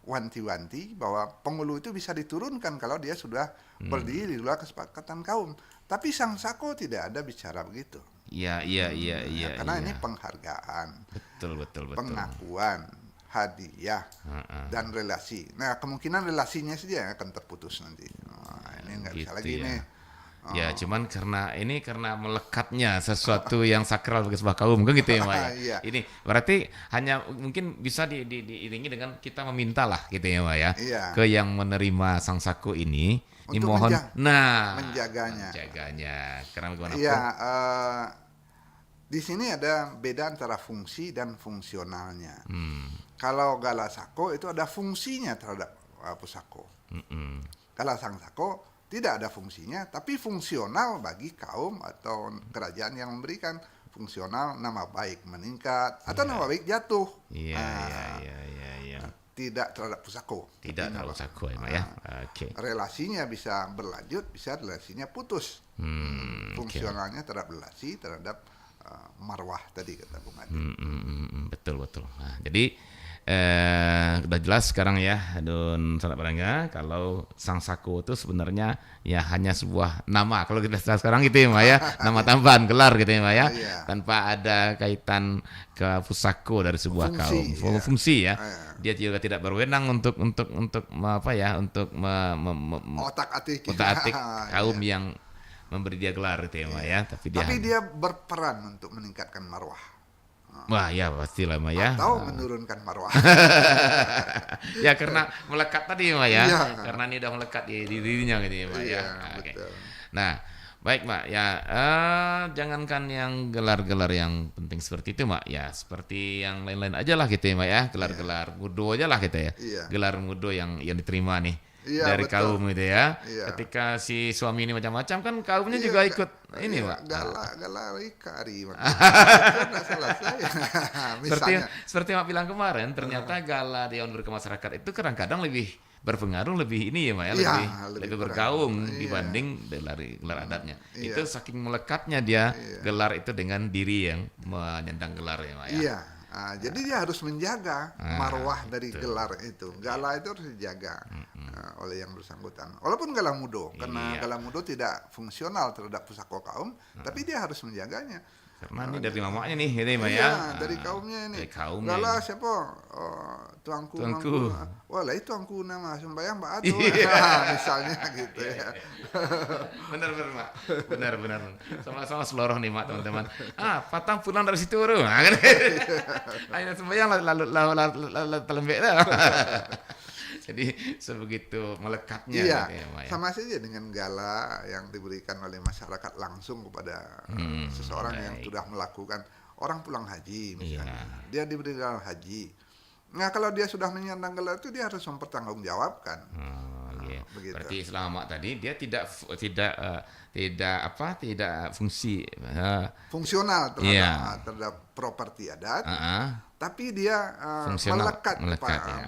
wanti-wanti bahwa pengulu itu bisa diturunkan kalau dia sudah berdiri di luar kesepakatan kaum. Tapi Sangsako tidak ada bicara begitu. Iya. Karena ini penghargaan, Betul. pengakuan, hadiah, dan relasi. Nah, kemungkinan relasinya saja yang akan terputus nanti. Ini nggak bisa lagi ya. nih. Ya, cuman karena melekatnya sesuatu yang sakral bagi sebuah kaum, kan gitu ya, Mak ya. Iya. Ini berarti hanya mungkin bisa diiringi dengan kita meminta lah, gitu ya, Mak ya. Iya. Ke yang menerima Sangsako ini Untuk mohon menjaganya. Karena bagaimanapun. Iya, di sini ada beda antara fungsi dan fungsionalnya. Kalau Gala Sako itu ada fungsinya terhadap pusako. Gala Sangsako tidak ada fungsinya, tapi fungsional bagi kaum atau kerajaan yang memberikan. Fungsional, nama baik meningkat atau nama baik jatuh. Iya. Tidak terhadap pusako. Tidak terhadap pusako ya, Mak ya. Oke. Relasinya bisa berlanjut, bisa relasinya putus. Fungsionalnya terhadap relasi, terhadap marwah tadi kata Bung Adi. Betul. Nah, jadi udah jelas sekarang ya, don sahabat pendengar, kalau Sangsako itu sebenarnya ya hanya sebuah nama. Kalau kita sekarang gitu ya, Mak ya, nama tambahan, gelar gitu ya, Mak ya, tanpa ada kaitan ke pusako dari sebuah kaum. Fungsi ya. Dia juga tidak berwenang untuk apa ya, untuk otak-atik kaum yang memberi dia gelar gitu ya, Mak ya. Tapi dia berperan untuk meningkatkan marwah. Wah ya pastilah Mak ya. Atau menurunkan marwah. Ya karena melekat tadi Mak ya. Iya. Karena ini udah melekat di dirinya gitu ya Mak ya. Betul. Nah baik Mak ya, jangankan yang gelar-gelar yang penting seperti itu Mak ya, seperti yang lain-lain aja lah gitu ya Mak ya. Gelar-gelar mudo aja lah gitu ya. Gelar mudo yang diterima nih. Dari kaum gitu ya. Ketika si suami ini macam-macam kan kaumnya juga ikut ini Pak. Gala Rikari. Salah Seperti saya. seperti Mak bilang kemarin, ternyata gala Dewan Guru Masyarakat itu kadang-kadang lebih berpengaruh, lebih ini ya Mak ya, lebih bergaung dibanding gelar adatnya. Itu saking melekatnya dia gelar itu dengan diri yang menyandang gelar ya Mak ya. Iya. Jadi dia harus menjaga marwah dari gelar itu. Gala itu harus dijaga oleh yang bersangkutan. Walaupun gala mudo, karena gala mudo tidak fungsional terhadap pusako kaum, tapi dia harus menjaganya. Karena ini dari mamanya nih, gitu ya, Mak, ya. Iya, dari kaumnya ini. Dari kaumnya. Gala siapa? Tuangku. Tuanku. Wah, lah itu tuangku nama sembayang Pak Ado. Iya. Misalnya gitu ya. Benar, Mak. Benar. Sama-sama seloroh nih, Mak, teman-teman. Patang pulang dari situ, bro. Nah, kan. Ayo sembahyang lalu telembek dah. Jadi sebegitu melekatnya. Iya, gitu ya, Mak, ya. sama saja dengan gala yang diberikan oleh masyarakat langsung kepada seseorang yang baik. sudah melakukan orang pulang haji misalnya. Iya. Dia diberi gelar haji. Nah, kalau dia sudah menyandang gelar itu dia harus mempertanggungjawabkan. Iya. Begitu. Berarti selama tadi dia tidak fungsi. Fungsional Iya. terhadap properti adat, Heeh. tapi dia Fungsional, melekat ya.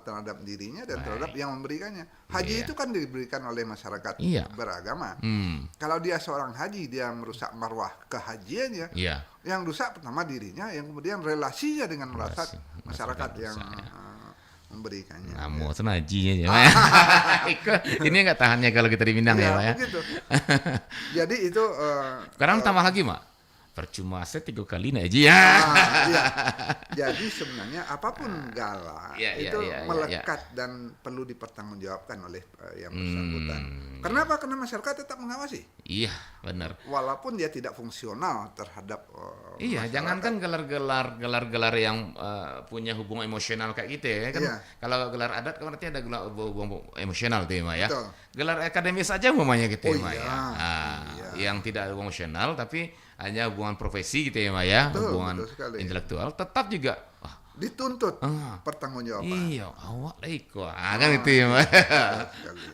terhadap dirinya dan Baik. terhadap yang memberikannya. Haji Iya. itu kan diberikan oleh masyarakat Iya. beragama. Hmm. Kalau dia seorang haji, dia merusak marwah kehajiannya. Iya. Yang rusak pertama dirinya, yang kemudian relasinya dengan Relasi, masyarakat masyarakat yang rusak, ya. memberikannya. Kamu senajinya aja. Ini nggak tahannya kalau kita di Minang ya, Pak ya. Begitu. Jadi itu Sekarang tambah lagi, Mak. Percuma saya 3 kali naji ya. iya. Jadi sebenarnya apapun gala Iya, itu iya, melekat dan perlu dipertanggungjawabkan oleh yang bersangkutan. Kenapa? Karena masyarakat tetap mengawasi, Iya, benar. walaupun dia tidak fungsional terhadap Iya, masyarakat. jangankan gelar-gelar yang punya hubungan emosional kayak gitu ya kan. Iya. Kalau gelar adat kan berarti ada gelar hubungan emosional tuh ya, Mak, ya. Betul. Gelar akademis aja umpamanya gitu Oh, ya, Mak, iya. ya. Iya. Yang tidak emosional tapi hanya hubungan profesi gitu ya, Mak, ya. Betul, Hubungan betul sekali. intelektual tetap juga Dituntut Ah. pertanggungjawaban. iya, awak leko. Kan itu ya, Mak. Betul sekali.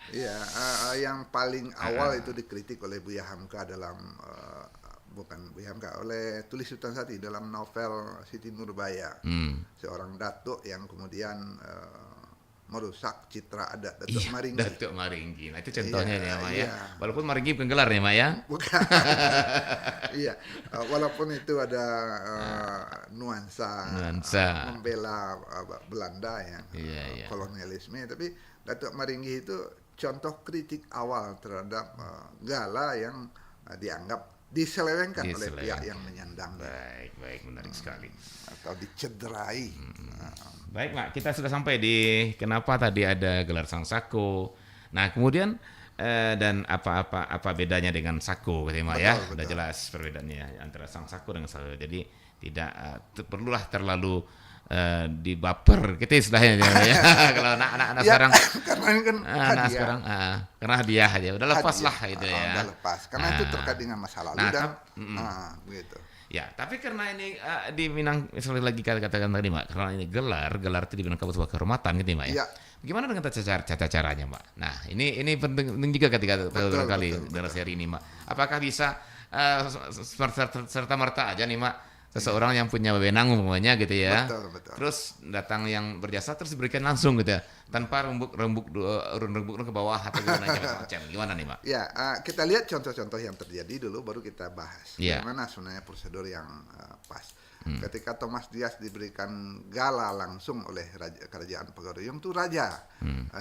Iya, yang paling awal itu dikritik oleh Buya Hamka dalam bukan Buya Hamka, oleh Tulis Sultan Sati dalam novel Siti Nurbaya. Seorang datuk yang kemudian merusak citra adat Datuk Iya, Maringgi. Datuk Maringgi. Nah, itu contohnya Iya, ya, Mak, ya. iya. Walaupun Maringgi bukan gelar ya, Mak, ya. Bukan. Iya, walaupun itu ada nuansa membela Belanda ya, Iya. kolonialisme, tapi Datuk Maringgi itu contoh kritik awal terhadap gala yang dianggap diselewengkan oleh pihak yang menyandangnya Baik, menarik sekali. atau dicederai. Baik, Mak, kita sudah sampai di kenapa tadi ada gelar sang sako. Nah, kemudian dan apa bedanya dengan sako, gitu, Mak, ya? Betul. Sudah jelas perbedaannya antara sang sako dengan sako. Jadi tidak perlulah terlalu dibaper gitu istilahnya ya. Kalau anak-anak Ya, sekarang karena ini kan anak hadiah. sekarang karena hadiah aja udah lepas Hadiah. lah gitu ya. Udah lepas karena itu terkait dengan masa lalu Nah, dan begitu. Ya, tapi karena ini di Minang, sekali lagi katakan tadi, Mak, karena ini gelar itu di Minangkabau sebuah kehormatan gitu, Mak, ya. Iya. Bagaimana dengan tata caranya, Mak? Nah, ini penting juga ketika kali dalam seri ini, Mak. Apakah bisa serta merta aja nih, Mak, seseorang yang punya wewenang umpamanya gitu ya. Betul. Terus datang yang berjasa terus diberikan langsung gitu ya, tanpa rembuk ke bawah atau macam-macam. Gimana nih, Mak? Ya, kita lihat contoh-contoh yang terjadi dulu baru kita bahas. Iya. Bagaimana sebenarnya prosedur yang pas. Ketika Thomas Dias diberikan gala langsung oleh Kerajaan Pagaruyung itu raja,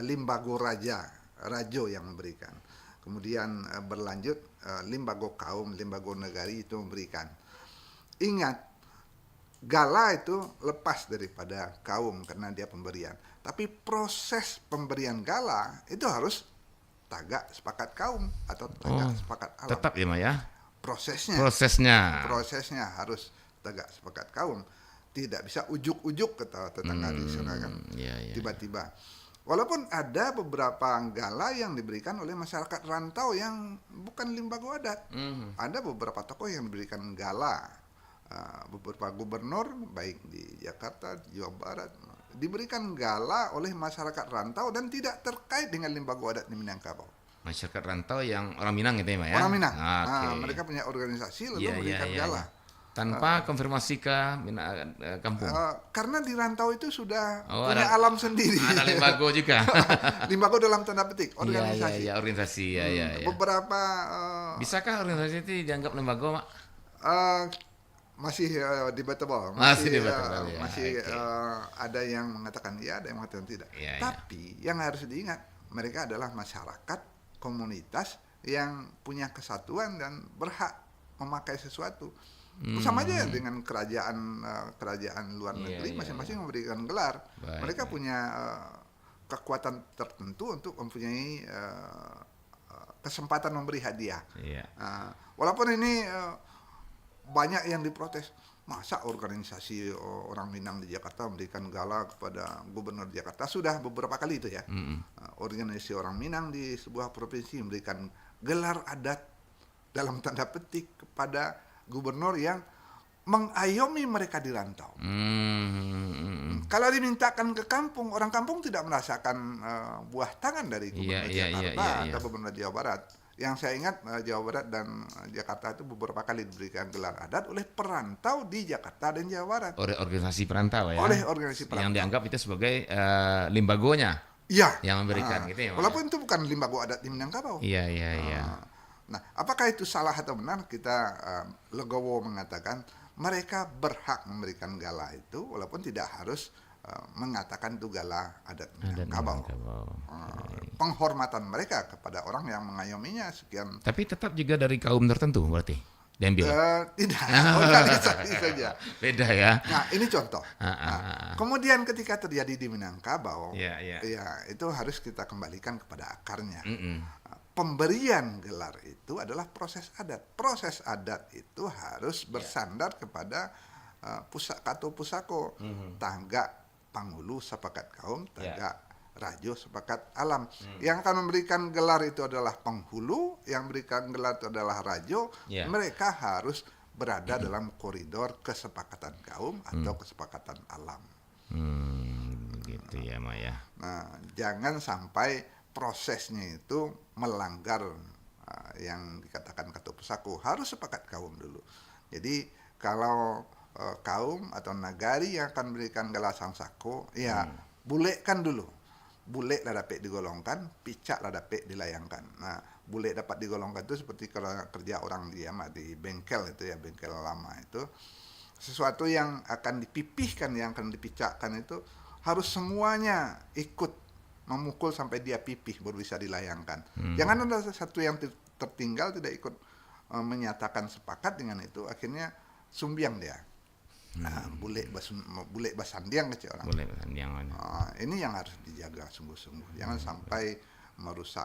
Limbago Rajo yang memberikan. Kemudian berlanjut Limbago Kaum, Limbago Negari itu memberikan. Ingat, gala itu lepas daripada kaum karena dia pemberian. Tapi proses pemberian gala itu harus tagak sepakat kaum atau tagak sepakat alam. Tetap ya, Mak, ya. Prosesnya harus tagak sepakat kaum. Tidak bisa ujuk-ujuk kata tetangga di sana kan. Tiba-tiba. Walaupun ada beberapa gala yang diberikan oleh masyarakat rantau yang bukan limbago adat. Ada beberapa tokoh yang diberikan gala. Beberapa gubernur baik di Jakarta, Jawa Barat diberikan gala oleh masyarakat rantau dan tidak terkait dengan limbago adat di Minangkabau. Masyarakat rantau yang orang Minang gitu ya, Mak, ya. Orang Minang. Okay. Mereka punya organisasi lalu memberikan gala. Tanpa konfirmasi ke kampung. Karena di rantau itu sudah ada punya alam sendiri. Ada limbago juga. Limbago dalam tanda petik organisasi. Iya, organisasi ya. Beberapa bisakah organisasi itu dianggap limbago, Mak? Masih debatable. Masih ada yang mengatakan iya, ada yang mengatakan tidak. Tapi yang harus diingat, mereka adalah masyarakat komunitas yang punya kesatuan dan berhak memakai sesuatu. Sama aja dengan kerajaan luar negeri, masing-masing memberikan gelar. Mereka punya kekuatan tertentu untuk mempunyai kesempatan memberi hadiah. Walaupun ini banyak yang diprotes, masa organisasi orang Minang di Jakarta memberikan gala kepada gubernur Jakarta. Sudah beberapa kali itu ya. Organisasi orang Minang di sebuah provinsi memberikan gelar adat dalam tanda petik kepada gubernur yang mengayomi mereka di rantau. Kalau dimintakan ke kampung, orang kampung tidak merasakan buah tangan dari gubernur Jakarta atau gubernur Jawa Barat. Yang saya ingat Jawa Barat dan Jakarta itu beberapa kali diberikan gelar adat oleh perantau di Jakarta dan Jawa Barat. Oleh organisasi perantau ya. Oleh organisasi perantau. Yang dianggap itu sebagai limbagonya. Iya. Yang memberikan gitu ya. Walaupun itu bukan limbago adat di Minangkabau. Iya. Nah, apakah itu salah atau benar? Kita legowo mengatakan mereka berhak memberikan gala itu, walaupun tidak harus mengatakan itu gala adat Minangkabau. Penghormatan mereka kepada orang yang mengayominya sekian. Tapi tetap juga dari kaum tertentu berarti diambil. Tidak, organisasi saja. Beda ya. Nah, ini contoh. Kemudian ketika terjadi di Minangkabau, ya itu harus kita kembalikan kepada akarnya. Pemberian gelar itu adalah proses adat. Proses adat itu harus bersandar kepada pusaka atau pusako. Tangga panghulu sepakat kaum, tangga rajo sepakat alam. Yang akan memberikan gelar itu adalah penghulu, yang memberikan gelar itu adalah rajo. Mereka harus berada dalam koridor kesepakatan kaum atau kesepakatan alam. Gitu ya, Maya. Nah, jangan sampai prosesnya itu melanggar yang dikatakan kata pusako. Harus sepakat kaum dulu. Jadi kalau kaum atau nagari yang akan memberikan gelar sangsako, ya bulekan dulu. Bule lah dapat digolongkan, picak lah dapat dilayangkan. Nah, bule dapat digolongkan itu seperti kalau kerja orang di bengkel itu ya, bengkel lama itu. Sesuatu yang akan dipipihkan, yang akan dipicakkan itu harus semuanya ikut memukul sampai dia pipih baru bisa dilayangkan. Jangan ada satu yang tertinggal tidak ikut menyatakan sepakat dengan itu, akhirnya sumbiang dia. Nah, bule basandiang kecil orang. Bule basandiang. Ini yang harus dijaga sungguh-sungguh. Jangan sampai merusak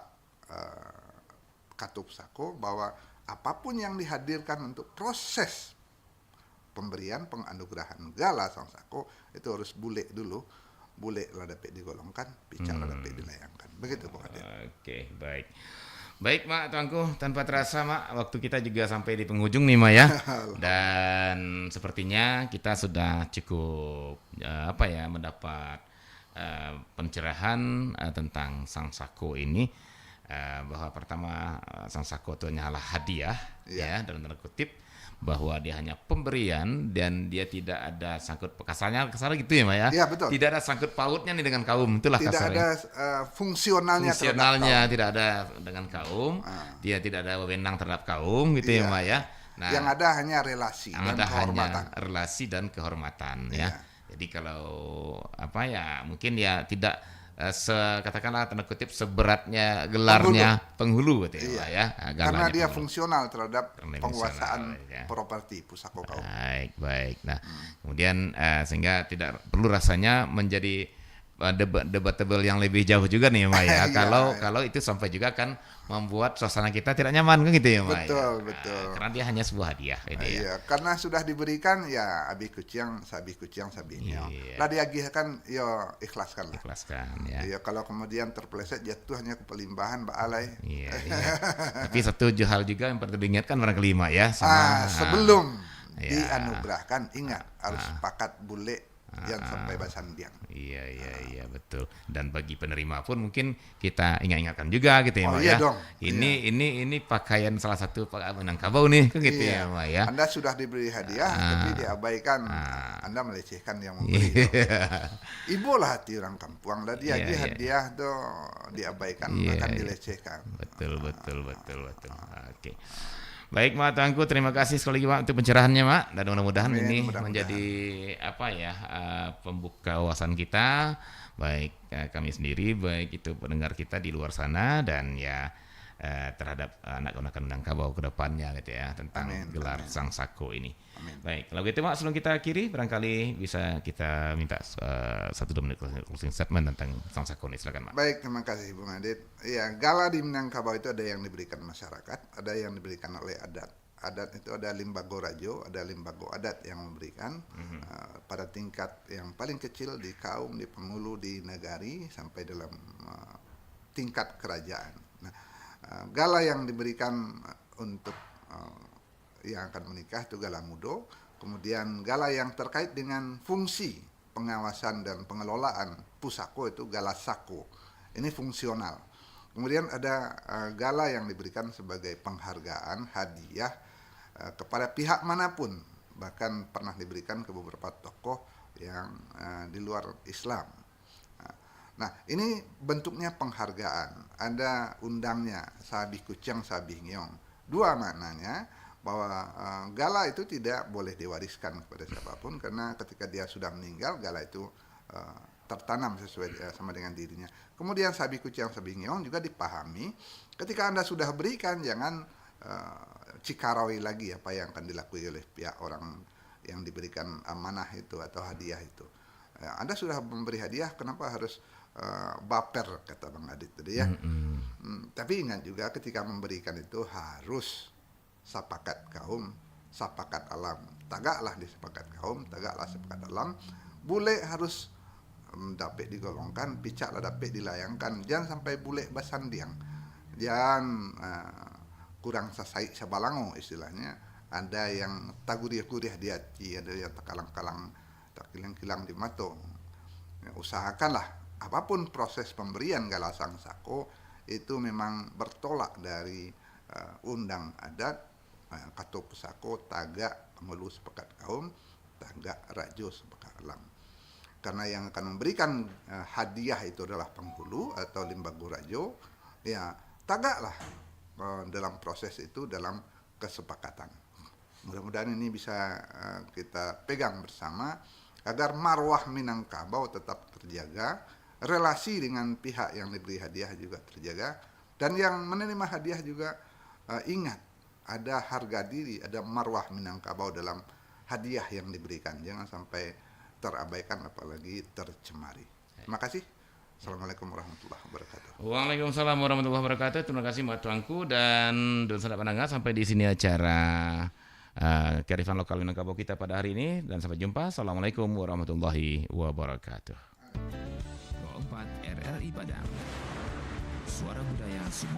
katu pusako, bahwa apapun yang dihadirkan untuk proses pemberian penganugerahan gala sangsako itu harus bule dulu. Bule lah dapat digolongkan, picak lah dapat dilayangkan. Begitu Pak Adit. Oke, baik. Baik Mak Tuanku, tanpa terasa Mak, waktu kita juga sampai di penghujung nih Mak ya. Dan sepertinya kita sudah cukup mendapat pencerahan tentang sangsako ini, bahwa pertama sangsako itu hanyalah hadiah ya dalam tanda kutip, bahwa dia hanya pemberian dan dia tidak ada sangkut kasarnya gitu ya Mak ya. Iya betul. Tidak ada sangkut pautnya nih dengan kaum, itulah tidak kasarnya. Tidak ada fungsionalnya tidak ada dengan kaum. Dia tidak ada wewenang terhadap kaum gitu ya Mak ya. Nah, yang ada hanya relasi dan kehormatan. Hanya relasi dan kehormatan ya. Jadi kalau mungkin ya tidak katakanlah tanda kutip seberatnya gelarnya penghulu gitu ya. Karena dia fungsional terhadap penguasaan properti pusako kaum. Baik. Nah, kemudian sehingga tidak perlu rasanya menjadi debatable yang lebih jauh juga nih Mak ya. Kalau itu sampai juga kan membuat suasana kita tidak nyaman kan gitu ya Mak. Betul. Karena dia hanya sebuah hadiah gitu ya. Karena sudah diberikan ya abi kuciang sabinya. Lah diagihkan yo ikhlaskan ya. Ya kalau kemudian terpeleset jatuh hanya ke pelimbahan Mbak Alay. Iya. Tapi satu hal juga yang perlu diingatkan barangkali Mak ya, sebelum dianugerahkan ingat harus sepakat bule jangan sampai basandiang. Iya betul. Dan bagi penerima pun mungkin kita ingatkan juga gitu ya Mak ya. Dong. Ini pakaian salah satu Minangkabau nih kan gitu ya Mak ya. Anda sudah diberi hadiah tapi diabaikan. Anda melecehkan yang memberi. Ibu lah hati orang kampung lah dia hadiah tuh diabaikan akan dilecehkan. Betul. Oke. Baik Mak Tuanku, terima kasih sekali lagi Mak untuk pencerahannya Mak, dan mudah-mudahan ini menjadi pembuka wawasan kita, baik kami sendiri, baik itu pendengar kita di luar sana, dan ya terhadap anak-anak Minangkabau ke depannya gitu ya, tentang gelar Sang Sako ini. Baik, kalau gitu Mak, sebelum kita akhiri barangkali bisa kita minta 1-2 menit closing statement tentang Sang Sako ini, silakan Mak. Baik, terima kasih Bung Adit. Ya, gala di Minangkabau itu ada yang diberikan masyarakat, ada yang diberikan oleh adat. Adat itu ada limbago rajo, ada limbago adat yang memberikan pada tingkat yang paling kecil di kaum, di pengulu, di negari sampai dalam tingkat kerajaan. Nah, gala yang diberikan untuk yang akan menikah itu gala mudo. Kemudian gala yang terkait dengan fungsi pengawasan dan pengelolaan pusako itu gala sako. Ini fungsional. Kemudian ada gala yang diberikan sebagai penghargaan, hadiah kepada pihak manapun, bahkan pernah diberikan ke beberapa tokoh yang di luar Islam. Nah, ini bentuknya penghargaan. Ada undangnya, sabih kucang, sabih ngiong. Dua maknanya, bahwa gala itu tidak boleh diwariskan kepada siapapun, karena ketika dia sudah meninggal, gala itu tertanam sesuai sama dengan dirinya. Kemudian sabih kucang, sabih ngiong juga dipahami, ketika Anda sudah berikan, jangan cikarawai lagi apa yang akan dilakukan oleh pihak orang yang diberikan amanah itu atau hadiah itu. Anda sudah memberi hadiah, kenapa harus baper, kata Bang Adit tadi ya. Tapi ingat juga ketika memberikan itu harus sepakat kaum, sepakat alam. Tagaklah di sepakat kaum, tagaklah sepakat alam. Bule harus dapat digolongkan, picaklah dapat dilayangkan. Jangan sampai bule basandiang. Jangan kurang sasai sabalango istilahnya. Ada yang taguriah-guriah di hati, ada yang takalang-kalang, takilang-kilang di mato. Ya, usahakanlah apapun proses pemberian gala Sang Sako itu memang bertolak dari undang adat, kato pusako, tagak pengulu sepakat kaum, tagak rajo sepakat alam. Karena yang akan memberikan hadiah itu adalah penghulu atau limbago rajo, ya tagaklah dalam proses itu dalam kesepakatan. Mudah-mudahan ini bisa kita pegang bersama agar marwah Minangkabau tetap terjaga, relasi dengan pihak yang diberi hadiah juga terjaga, dan yang menerima hadiah juga ingat ada harga diri, ada marwah Minangkabau dalam hadiah yang diberikan. Jangan sampai terabaikan apalagi tercemari. Terima kasih. Assalamualaikum warahmatullahi wabarakatuh. Waalaikumsalam warahmatullahi wabarakatuh. Terima kasih Mbak Tuanku dan saudara pendengar, sampai di sini acara kearifan lokal Minangkabau kita pada hari ini, dan sampai jumpa. Assalamualaikum warahmatullahi wabarakatuh. 24 RRI Padang, suara budaya Sumatera.